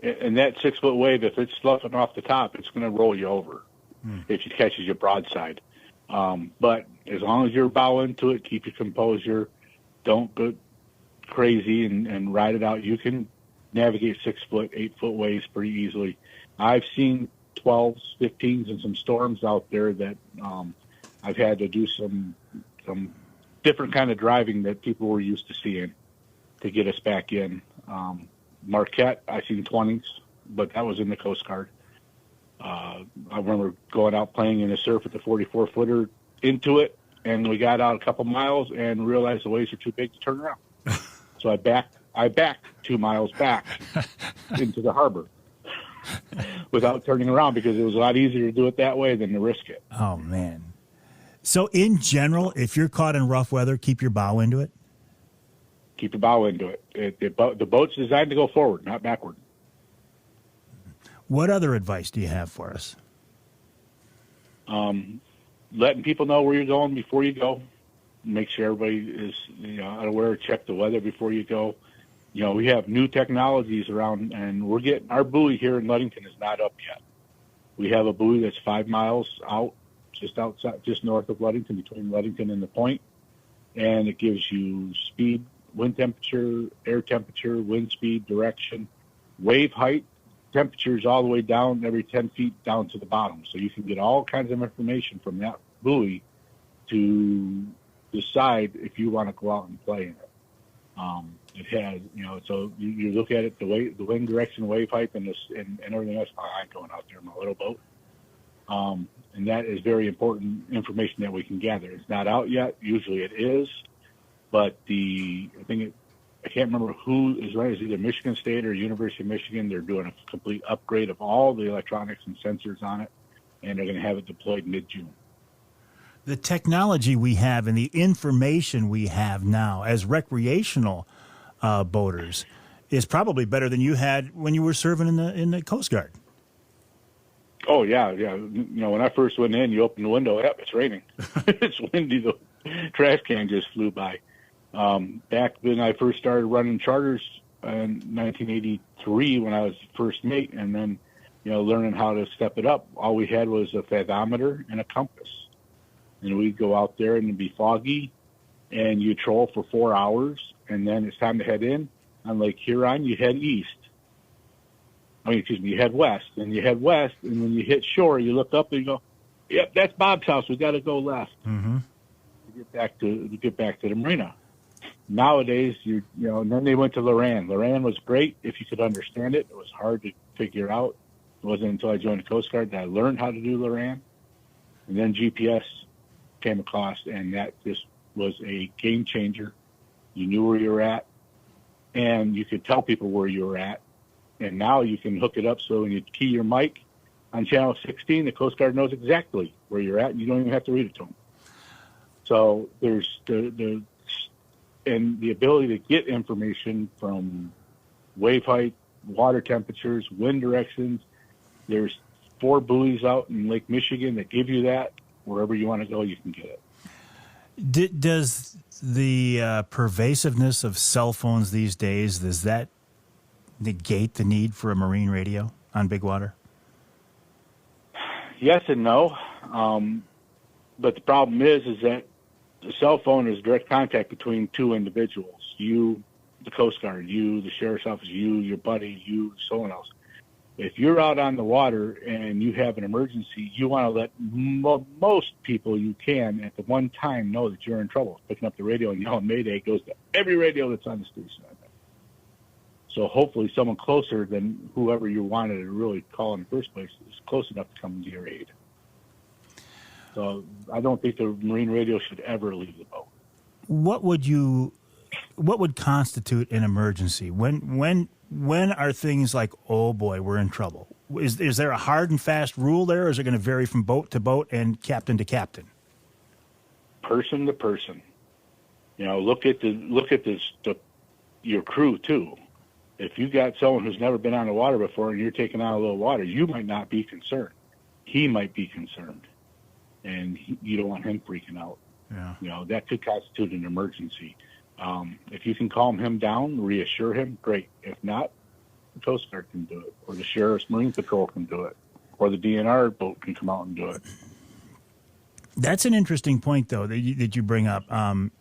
it? And that 6-foot wave, if it's sloughing off the top, it's going to roll you over if it catches you broadside. But as long as you're bow into it, keep your composure, don't go crazy and ride it out. You can navigate 6-foot, 8-foot waves pretty easily. I've seen 12s, 15s, and some storms out there that I've had to do some different kind of driving that people were used to seeing to get us back in. Marquette, I've seen 20s, but that was in the Coast Guard. I remember going out playing in the surf with the 44-footer into it, and we got out a couple miles and realized the waves were too big to turn around. So I backed 2 miles back into the harbor without turning around because it was a lot easier to do it that way than to risk it. Oh, man. So in general, if you're caught in rough weather, keep your bow into it? Keep your bow into it. The boat's designed to go forward, not backward. What other advice do you have for us? Letting people know where you're going before you go. Make sure everybody is aware. Check the weather before you go. We have new technologies around, and we're getting our buoy here in Ludington is not up yet. We have a buoy that's 5 miles out, just north of Ludington, between Ludington and the point, and it gives you speed, wind temperature, air temperature, wind speed, direction, wave height, temperatures all the way down every 10 feet down to the bottom. So you can get all kinds of information from that buoy to decide if you want to go out and play in it. It has, so you look at it, the wind direction, wave height, and everything else. I'm going out there in my little boat. And that is very important information that we can gather. It's not out yet. Usually it is. But I can't remember who is right. It's either Michigan State or University of Michigan. They're doing a complete upgrade of all the electronics and sensors on it, and they're going to have it deployed mid-June. The technology we have and the information we have now as recreational boaters is probably better than you had when you were serving in the Coast Guard. Oh, yeah. When I first went in, you open the window, it's raining. It's windy. The trash can just flew by. Back when I first started running charters in 1983 when I was first mate, and then, learning how to step it up, all we had was a fathometer and a compass. And we'd go out there and it'd be foggy, and you troll for 4 hours, and then it's time to head in. On Lake Huron, you head east. You head west. And you head west, and when you hit shore, you look up and you go, yep, that's Bob's house. We got to go left. Mm-hmm. To get back to the marina. Nowadays, and then they went to Loran. Loran was great if you could understand it. It was hard to figure out. It wasn't until I joined the Coast Guard that I learned how to do Loran. And then GPS came across, and that just was a game changer. You knew where you were at, and you could tell people where you were at. And now you can hook it up so when you key your mic on channel 16, the Coast Guard knows exactly where you're at, and you don't even have to read it to them. So there's the ability to get information from wave height, water temperatures, wind directions. There's 4 buoys out in Lake Michigan that give you that. Wherever you want to go, you can get it. Does the pervasiveness of cell phones these days, does that negate the need for a marine radio on big water? Yes and no. But the problem is that the cell phone is direct contact between two individuals. You, the Coast Guard, you, the Sheriff's Office, you, your buddy, you, someone else. If you're out on the water and you have an emergency, you want to let most people you can at the one time know that you're in trouble. Picking up the radio and yelling Mayday goes to every radio that's on the station. So hopefully someone closer than whoever you wanted to really call in the first place is close enough to come to your aid. So I don't think the marine radio should ever leave the boat. What would constitute an emergency? When are things like, oh boy, we're in trouble? Is there a hard and fast rule there, or is it going to vary from boat to boat and captain to captain? Person to person. Look at your crew too. If you got someone who's never been on the water before and you're taking out a little water, you might not be concerned. He might be concerned, and you don't want him freaking out. Yeah. That could constitute an emergency. If you can calm him down, reassure him, great. If not, the Coast Guard can do it, or the Sheriff's Marine Patrol can do it, or the DNR boat can come out and do it. That's an interesting point, though, that you bring up.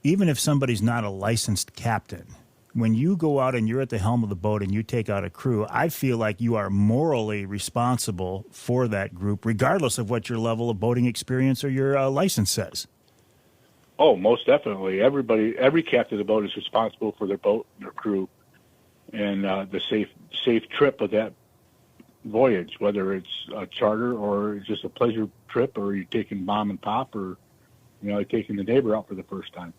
Even if somebody's not a licensed captain, when you go out and you're at the helm of the boat and you take out a crew, I feel like you are morally responsible for that group, regardless of what your level of boating experience or your license says. Oh, most definitely. Every captain of the boat is responsible for their boat and their crew and the safe trip of that voyage, whether it's a charter or just a pleasure trip, or you're taking mom and pop, or you're taking the neighbor out for the first time.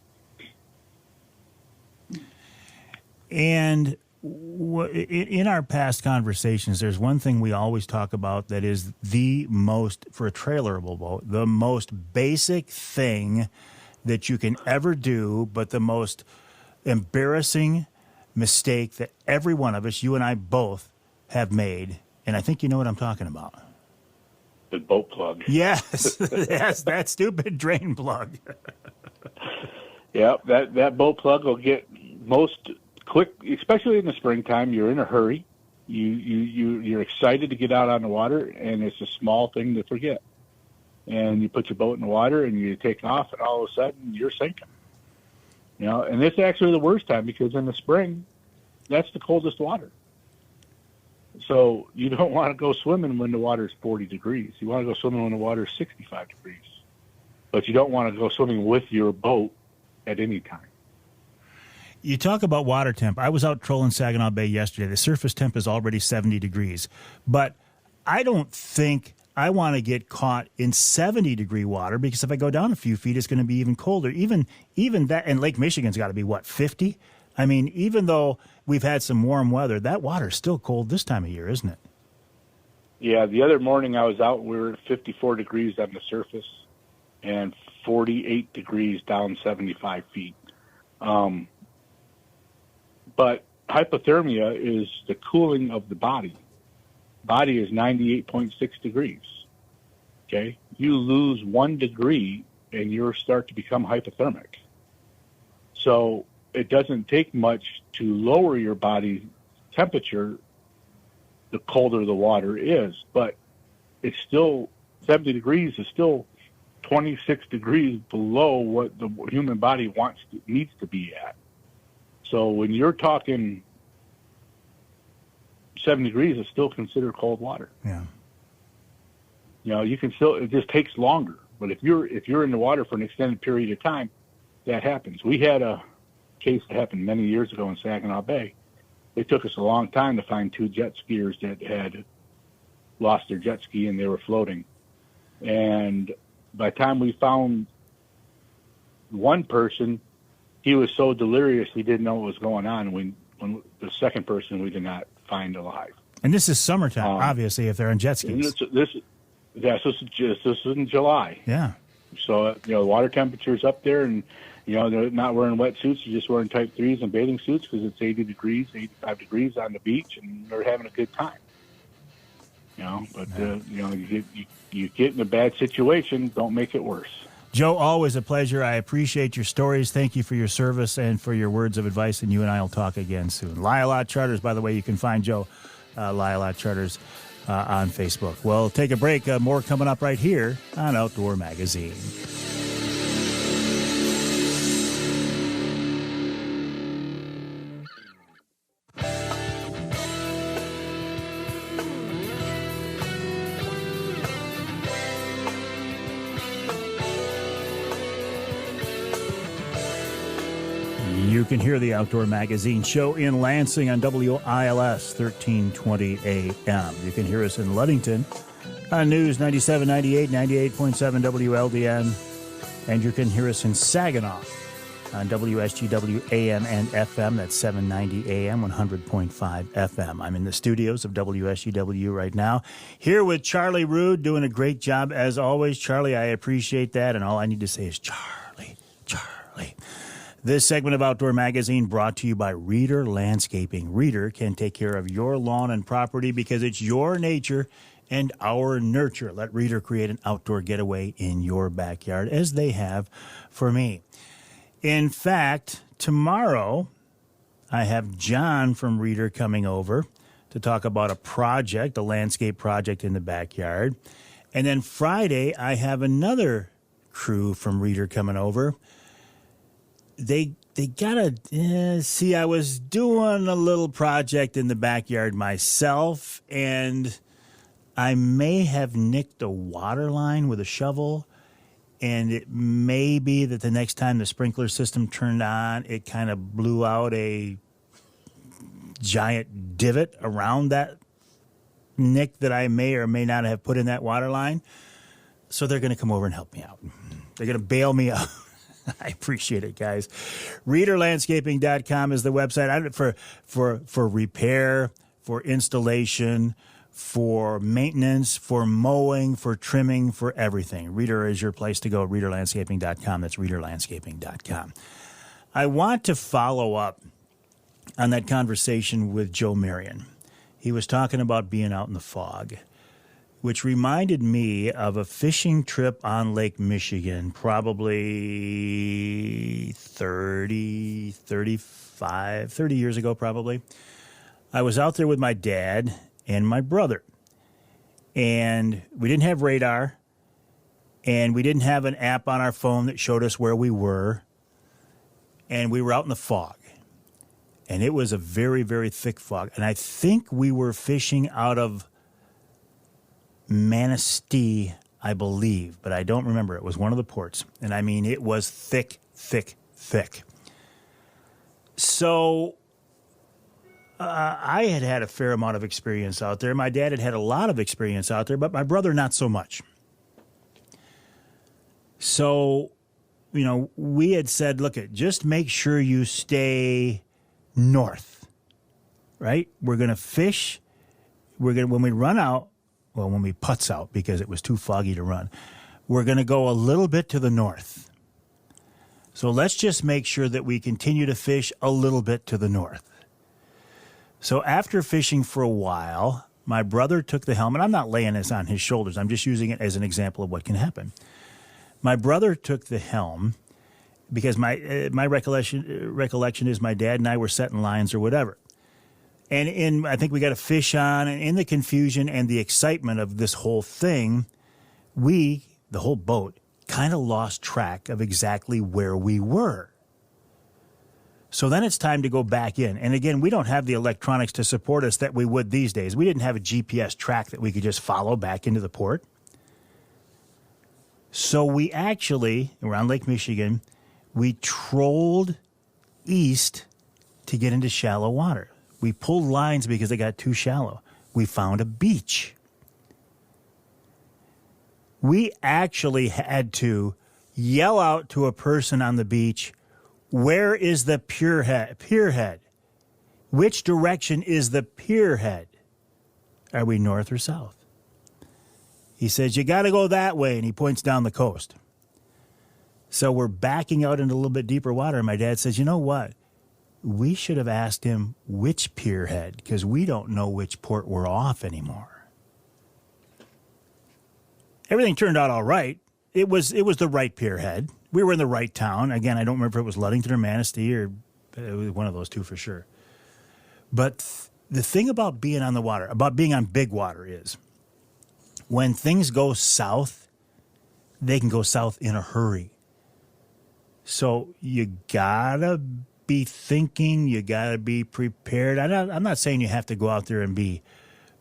And in our past conversations, there's one thing we always talk about that is the most, for a trailerable boat, the most basic thing that you can ever do, but the most embarrassing mistake that every one of us, you and I both, have made. And I think you know what I'm talking about. The boat plug. Yes, yes, that stupid drain plug. Yeah, that boat plug will get most quick, especially in the springtime. You're in a hurry. You're excited to get out on the water, and it's a small thing to forget. And you put your boat in the water, and you take off, and all of a sudden you're sinking. And it's actually the worst time, because in the spring, that's the coldest water. So you don't want to go swimming when the water is 40 degrees. You want to go swimming when the water is 65 degrees. But you don't want to go swimming with your boat at any time. You talk about water temp. I was out trolling Saginaw Bay yesterday. The surface temp is already 70 degrees. But I don't think I want to get caught in 70-degree water, because if I go down a few feet, it's going to be even colder. Even that, and Lake Michigan's got to be, 50? I mean, even though we've had some warm weather, that water's still cold this time of year, isn't it? Yeah, the other morning I was out, we were at 54 degrees on the surface and 48 degrees down 75 feet. But hypothermia is the cooling of the body. Body is 98.6 degrees. Okay? You lose 1 degree and you start to become hypothermic. So it doesn't take much to lower your body temperature the colder the water is, but it's still 70 degrees is still 26 degrees below what the human body needs to be at. So when you're talking 7 degrees, it's still considered cold water. Yeah. You can still, it just takes longer. But if you're in the water for an extended period of time, that happens. We had a case that happened many years ago in Saginaw Bay. It took us a long time to find 2 jet skiers that had lost their jet ski and they were floating. And by the time we found one person, he was so delirious he didn't know what was going on. When the second person we did not find alive. And this is summertime, obviously, if they're on jet skis. This is in July. Yeah. So the water temperature's up there, and they're not wearing wetsuits. They're just wearing type 3s and bathing suits because it's 80 degrees, 85 degrees on the beach, and they're having a good time. You get in a bad situation, don't make it worse. Joe, always a pleasure. I appreciate your stories. Thank you for your service and for your words of advice, and you and I will talk again soon. Lialot Charters, by the way, you can find Joe, Lialot Charters, on Facebook. Well, take a break. More coming up right here on Outdoor Magazine. You can hear the Outdoor Magazine show in Lansing on WILS 1320 AM. You can hear us in Ludington on News 97, 98, 98.7 WLDN. And you can hear us in Saginaw on WSGW AM and FM. That's 790 AM, 100.5 FM. I'm in the studios of WSGW right now, here with Charlie Rood, doing a great job as always. Charlie, I appreciate that. And all I need to say is Charlie, Charlie. This segment of Outdoor Magazine brought to you by Reeder Landscaping. Reeder can take care of your lawn and property because it's your nature and our nurture. Let Reeder create an outdoor getaway in your backyard, as they have for me. In fact, tomorrow I have John from Reeder coming over to talk about a project, a landscape project in the backyard. And then Friday I have another crew from Reeder coming over. They gotta see. I was doing a little project in the backyard myself, and I may have nicked a water line with a shovel, and it may be that the next time the sprinkler system turned on, it kind of blew out a giant divot around that nick that I may or may not have put in that water line. So they're going to come over and help me out. They're going to bail me out. I appreciate it, guys. ReederLandscaping.com is the website for repair, for installation, for maintenance, for mowing, for trimming, for everything. Reeder is your place to go. ReederLandscaping.com. That's ReederLandscaping.com. I want to follow up on that conversation with Joe Marion. He was talking about being out in the fog, which reminded me of a fishing trip on Lake Michigan, probably 30 years ago, probably. I was out there with my dad and my brother, and we didn't have radar, and we didn't have an app on our phone that showed us where we were, and we were out in the fog, and it was a very, very thick fog, and I think we were fishing out of Manistee, I believe, but I don't remember. It was one of the ports. And I mean, it was thick, thick, thick. So I had a fair amount of experience out there. My dad had a lot of experience out there, but my brother not so much. So, we had said, look, just make sure you stay north, right? We're going to fish. When we run out, when we putz out, because it was too foggy to run, we're going to go a little bit to the north. So let's just make sure that we continue to fish a little bit to the north. So after fishing for a while, my brother took the helm, and I'm not laying this on his shoulders. I'm just using it as an example of what can happen. My brother took the helm because my recollection is my dad and I were setting lines or whatever. And I think we got a fish on, and in the confusion and the excitement of this whole thing, the whole boat, kind of lost track of exactly where we were. So then it's time to go back in. And again, we don't have the electronics to support us that we would these days. We didn't have a GPS track that we could just follow back into the port. So we actually, around Lake Michigan, we trolled east to get into shallow water. We pulled lines because they got too shallow. We found a beach. We actually had to yell out to a person on the beach, where is the pierhead? Which direction is the pierhead? Are we north or south? He says, you got to go that way, and he points down the coast. So we're backing out into a little bit deeper water, and my dad says, you know what? We should have asked him which pierhead, because we don't know which port we're off anymore. Everything turned out all right. it was the right pierhead. We were in the right town. Again, I don't remember if it was Ludington or Manistee, or it was one of those two for sure. But the thing about being on the water, about being on big water, is when things go south, they can go south in a hurry. So you gotta be thinking, you gotta be prepared. I'm not saying you have to go out there and be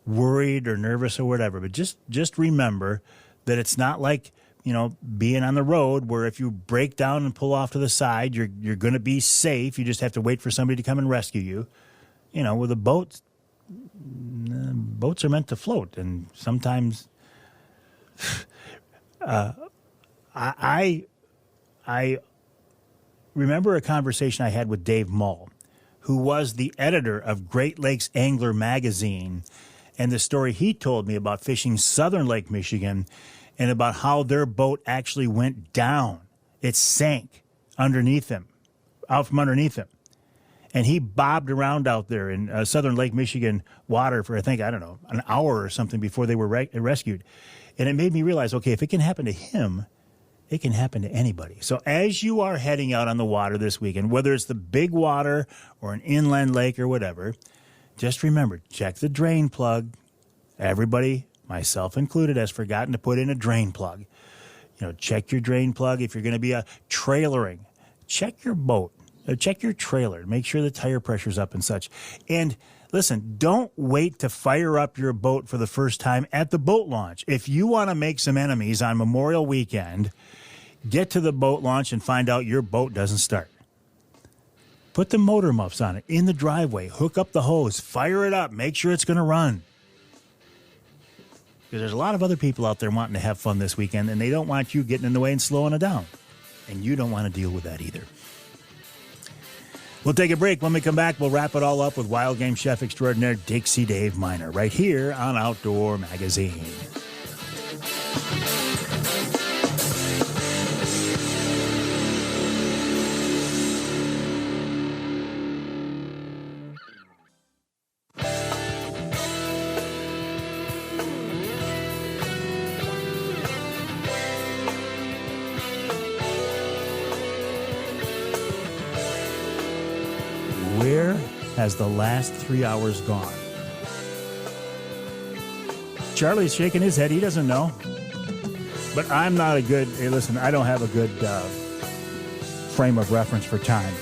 worried or nervous or whatever, but just remember that it's not like, being on the road where if you break down and pull off to the side, you're going to be safe. You just have to wait for somebody to come and rescue you. With a boat, boats are meant to float, and sometimes I remember a conversation I had with Dave Mull, who was the editor of Great Lakes Angler magazine, and the story he told me about fishing southern Lake Michigan and about how their boat actually went down. It sank out from underneath him. And he bobbed around out there in southern Lake Michigan water for, an hour or something before they were rescued. And it made me realize, okay, if it can happen to him, it can happen to anybody. So as you are heading out on the water this weekend, whether it's the big water or an inland lake or whatever, just remember, check the drain plug. Everybody, myself included, has forgotten to put in a drain plug. Check your drain plug. If you're going to be trailering, check your boat. Check your trailer. Make sure the tire pressure's up and such. And listen, don't wait to fire up your boat for the first time at the boat launch. If you want to make some enemies on Memorial Weekend, get to the boat launch and find out your boat doesn't start. Put the motor muffs on it in the driveway. Hook up the hose. Fire it up. Make sure it's going to run. Because there's a lot of other people out there wanting to have fun this weekend, and they don't want you getting in the way and slowing it down. And you don't want to deal with that either. We'll take a break. When we come back, we'll wrap it all up with wild game chef extraordinaire Dixie Dave Minar right here on Outdoor Magazine. Where has the last 3 hours gone? Charlie's shaking his head. He doesn't know. But I'm not a good... Hey, listen, I don't have a good frame of reference for time.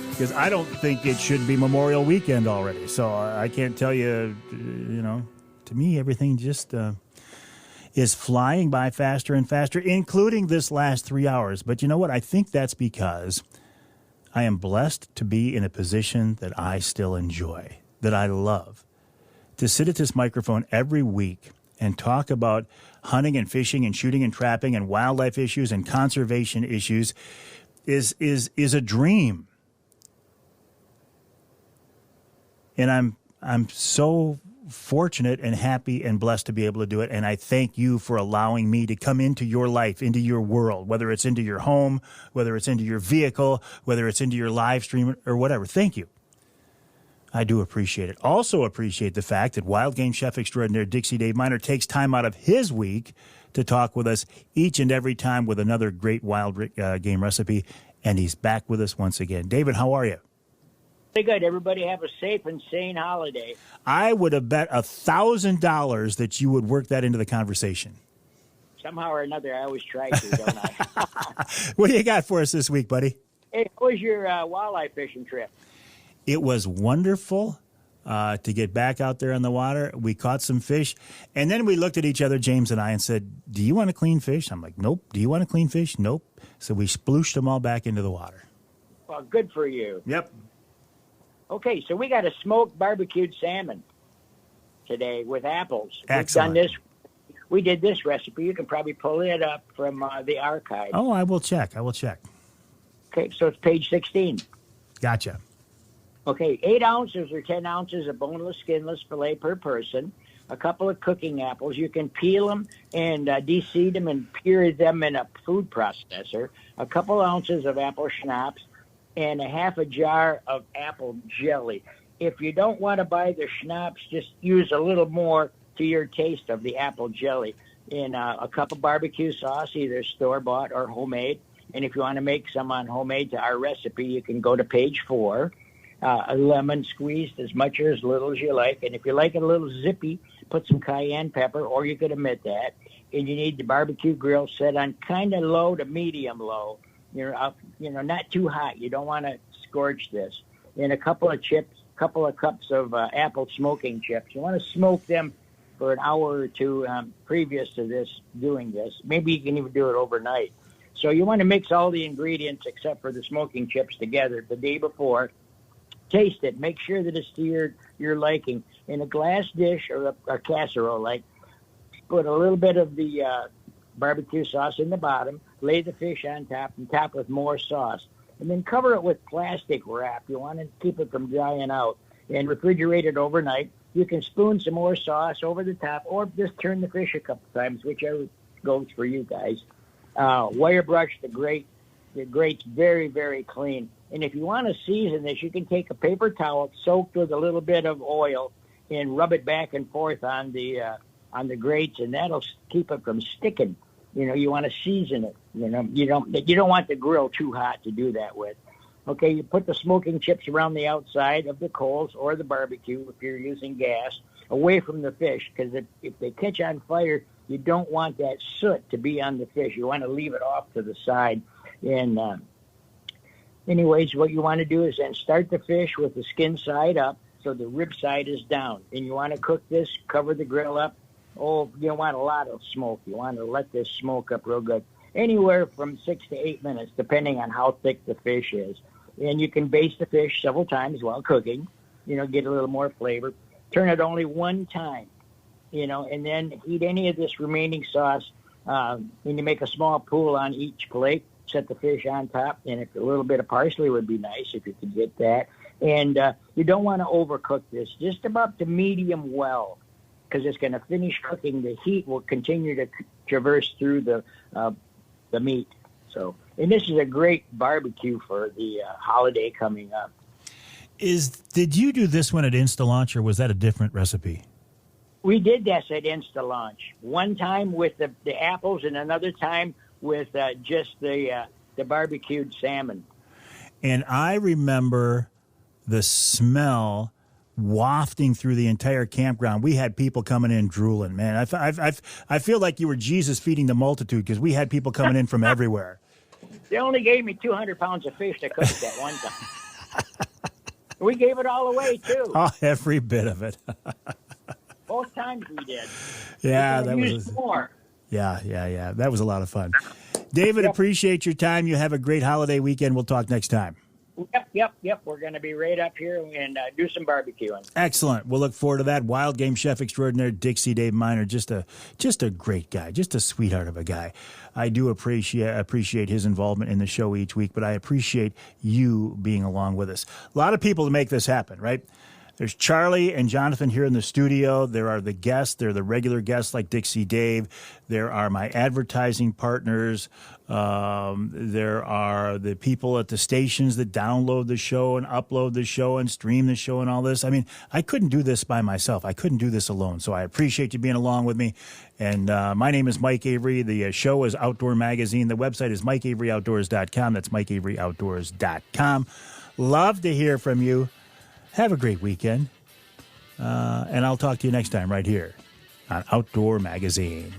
Because I don't think it should be Memorial Weekend already. So I can't tell you, to me, everything just is flying by faster and faster, including this last 3 hours. But you know what? I think that's because I am blessed to be in a position that I still enjoy, that I love. To sit at this microphone every week and talk about hunting and fishing and shooting and trapping and wildlife issues and conservation issues is a dream. And I'm so fortunate and happy and blessed to be able to do it. And I thank you for allowing me to come into your life, into your world, whether it's into your home, whether it's into your vehicle, whether it's into your live stream or whatever. Thank you. I do appreciate it. Also appreciate the fact that wild game chef extraordinaire Dixie Dave Minar takes time out of his week to talk with us each and every time with another great wild game recipe. And he's back with us once again. David, how are you? Good. Everybody have a safe and sane holiday. I would have bet $1,000 that you would work that into the conversation. Somehow or another, I always try to, don't I? What do you got for us this week, buddy? Hey, how was your wildlife fishing trip? It was wonderful to get back out there on the water. We caught some fish, and then we looked at each other, James and I, and said, do you want to clean fish? I'm like, nope. Do you want to clean fish? Nope. So we splooshed them all back into the water. Well, good for you. Yep. Okay, so we got a smoked barbecued salmon today with apples. Excellent. We did this recipe. You can probably pull it up from the archive. Oh, I will check. Okay, so it's page 16. Gotcha. Okay, 8 ounces or 10 ounces of boneless, skinless filet per person. A couple of cooking apples. You can peel them and de-seed them and pure them in a food processor. A couple ounces of apple schnapps and a half a jar of apple jelly. If you don't want to buy the schnapps, just use a little more to your taste of the apple jelly. in a cup of barbecue sauce, either store-bought or homemade. And if you want to make some on homemade to our recipe, you can go to page 4. A lemon squeezed as much or as little as you like. And if you like it a little zippy, put some cayenne pepper, or you could omit that. And you need the barbecue grill set on kind of low to medium low. Not too hot. You don't want to scorch this. And a couple of cups of apple smoking chips. You want to smoke them for an hour or two previous to doing this. Maybe you can even do it overnight. So you want to mix all the ingredients except for the smoking chips together the day before. Taste it. Make sure that it's to your liking. In a glass dish or a casserole, put a little bit of the barbecue sauce in the bottom, lay the fish on top, and top with more sauce. And then cover it with plastic wrap. You want to keep it from drying out. And refrigerate it overnight. You can spoon some more sauce over the top or just turn the fish a couple times, whichever goes for you guys. Wire brush the grate. The grate's very, very clean. And if you want to season this, you can take a paper towel soaked with a little bit of oil and rub it back and forth on the grates, and that'll keep it from sticking. You want to season it. You don't want the grill too hot to do that with. Okay, you put the smoking chips around the outside of the coals or the barbecue if you're using gas, away from the fish, because if they catch on fire, you don't want that soot to be on the fish. You want to leave it off to the side. And anyways, what you want to do is then start the fish with the skin side up so the rib side is down. And you want to cook this, cover the grill up. Oh, you don't want a lot of smoke. You want to let this smoke up real good. Anywhere from 6 to 8 minutes, depending on how thick the fish is. And you can baste the fish several times while cooking, get a little more flavor. Turn it only one time, and then eat any of this remaining sauce. And you make a small pool on each plate, set the fish on top, and a little bit of parsley would be nice if you could get that. And you don't want to overcook this, just about to medium well, because it's going to finish cooking. The heat will continue to traverse through the meat. So, and this is a great barbecue for the holiday coming up. Did you do this one at Insta-Launch, or was that a different recipe? We did this at Insta-Launch. One time with the apples, and another time with just the barbecued salmon. And I remember the smell wafting through the entire campground. We had people coming in drooling, man. I feel like you were Jesus feeding the multitude, because we had people coming in from everywhere. They only gave me 200 pounds of fish to cook that one time. We gave it all away, too. Oh, every bit of it. Both times we did. Yeah, that was more. Yeah. That was a lot of fun. David, appreciate your time. You have a great holiday weekend. We'll talk next time. Yep. We're going to be right up here and do some barbecuing. Excellent. We'll look forward to that. Wild game chef extraordinaire Dixie Dave Minar, just a great guy, just a sweetheart of a guy. I do appreciate his involvement in the show each week, but I appreciate you being along with us. A lot of people to make this happen, right? There's Charlie and Jonathan here in the studio. There are the guests. There are the regular guests like Dixie Dave. There are my advertising partners. There are the people at the stations that download the show and upload the show and stream the show and all this. I mean, I couldn't do this by myself. I couldn't do this alone. So I appreciate you being along with me. And my name is Mike Avery. The show is Outdoor Magazine. The website is MikeAveryOutdoors.com. That's MikeAveryOutdoors.com. Love to hear from you. Have a great weekend, and I'll talk to you next time right here on Outdoor Magazine.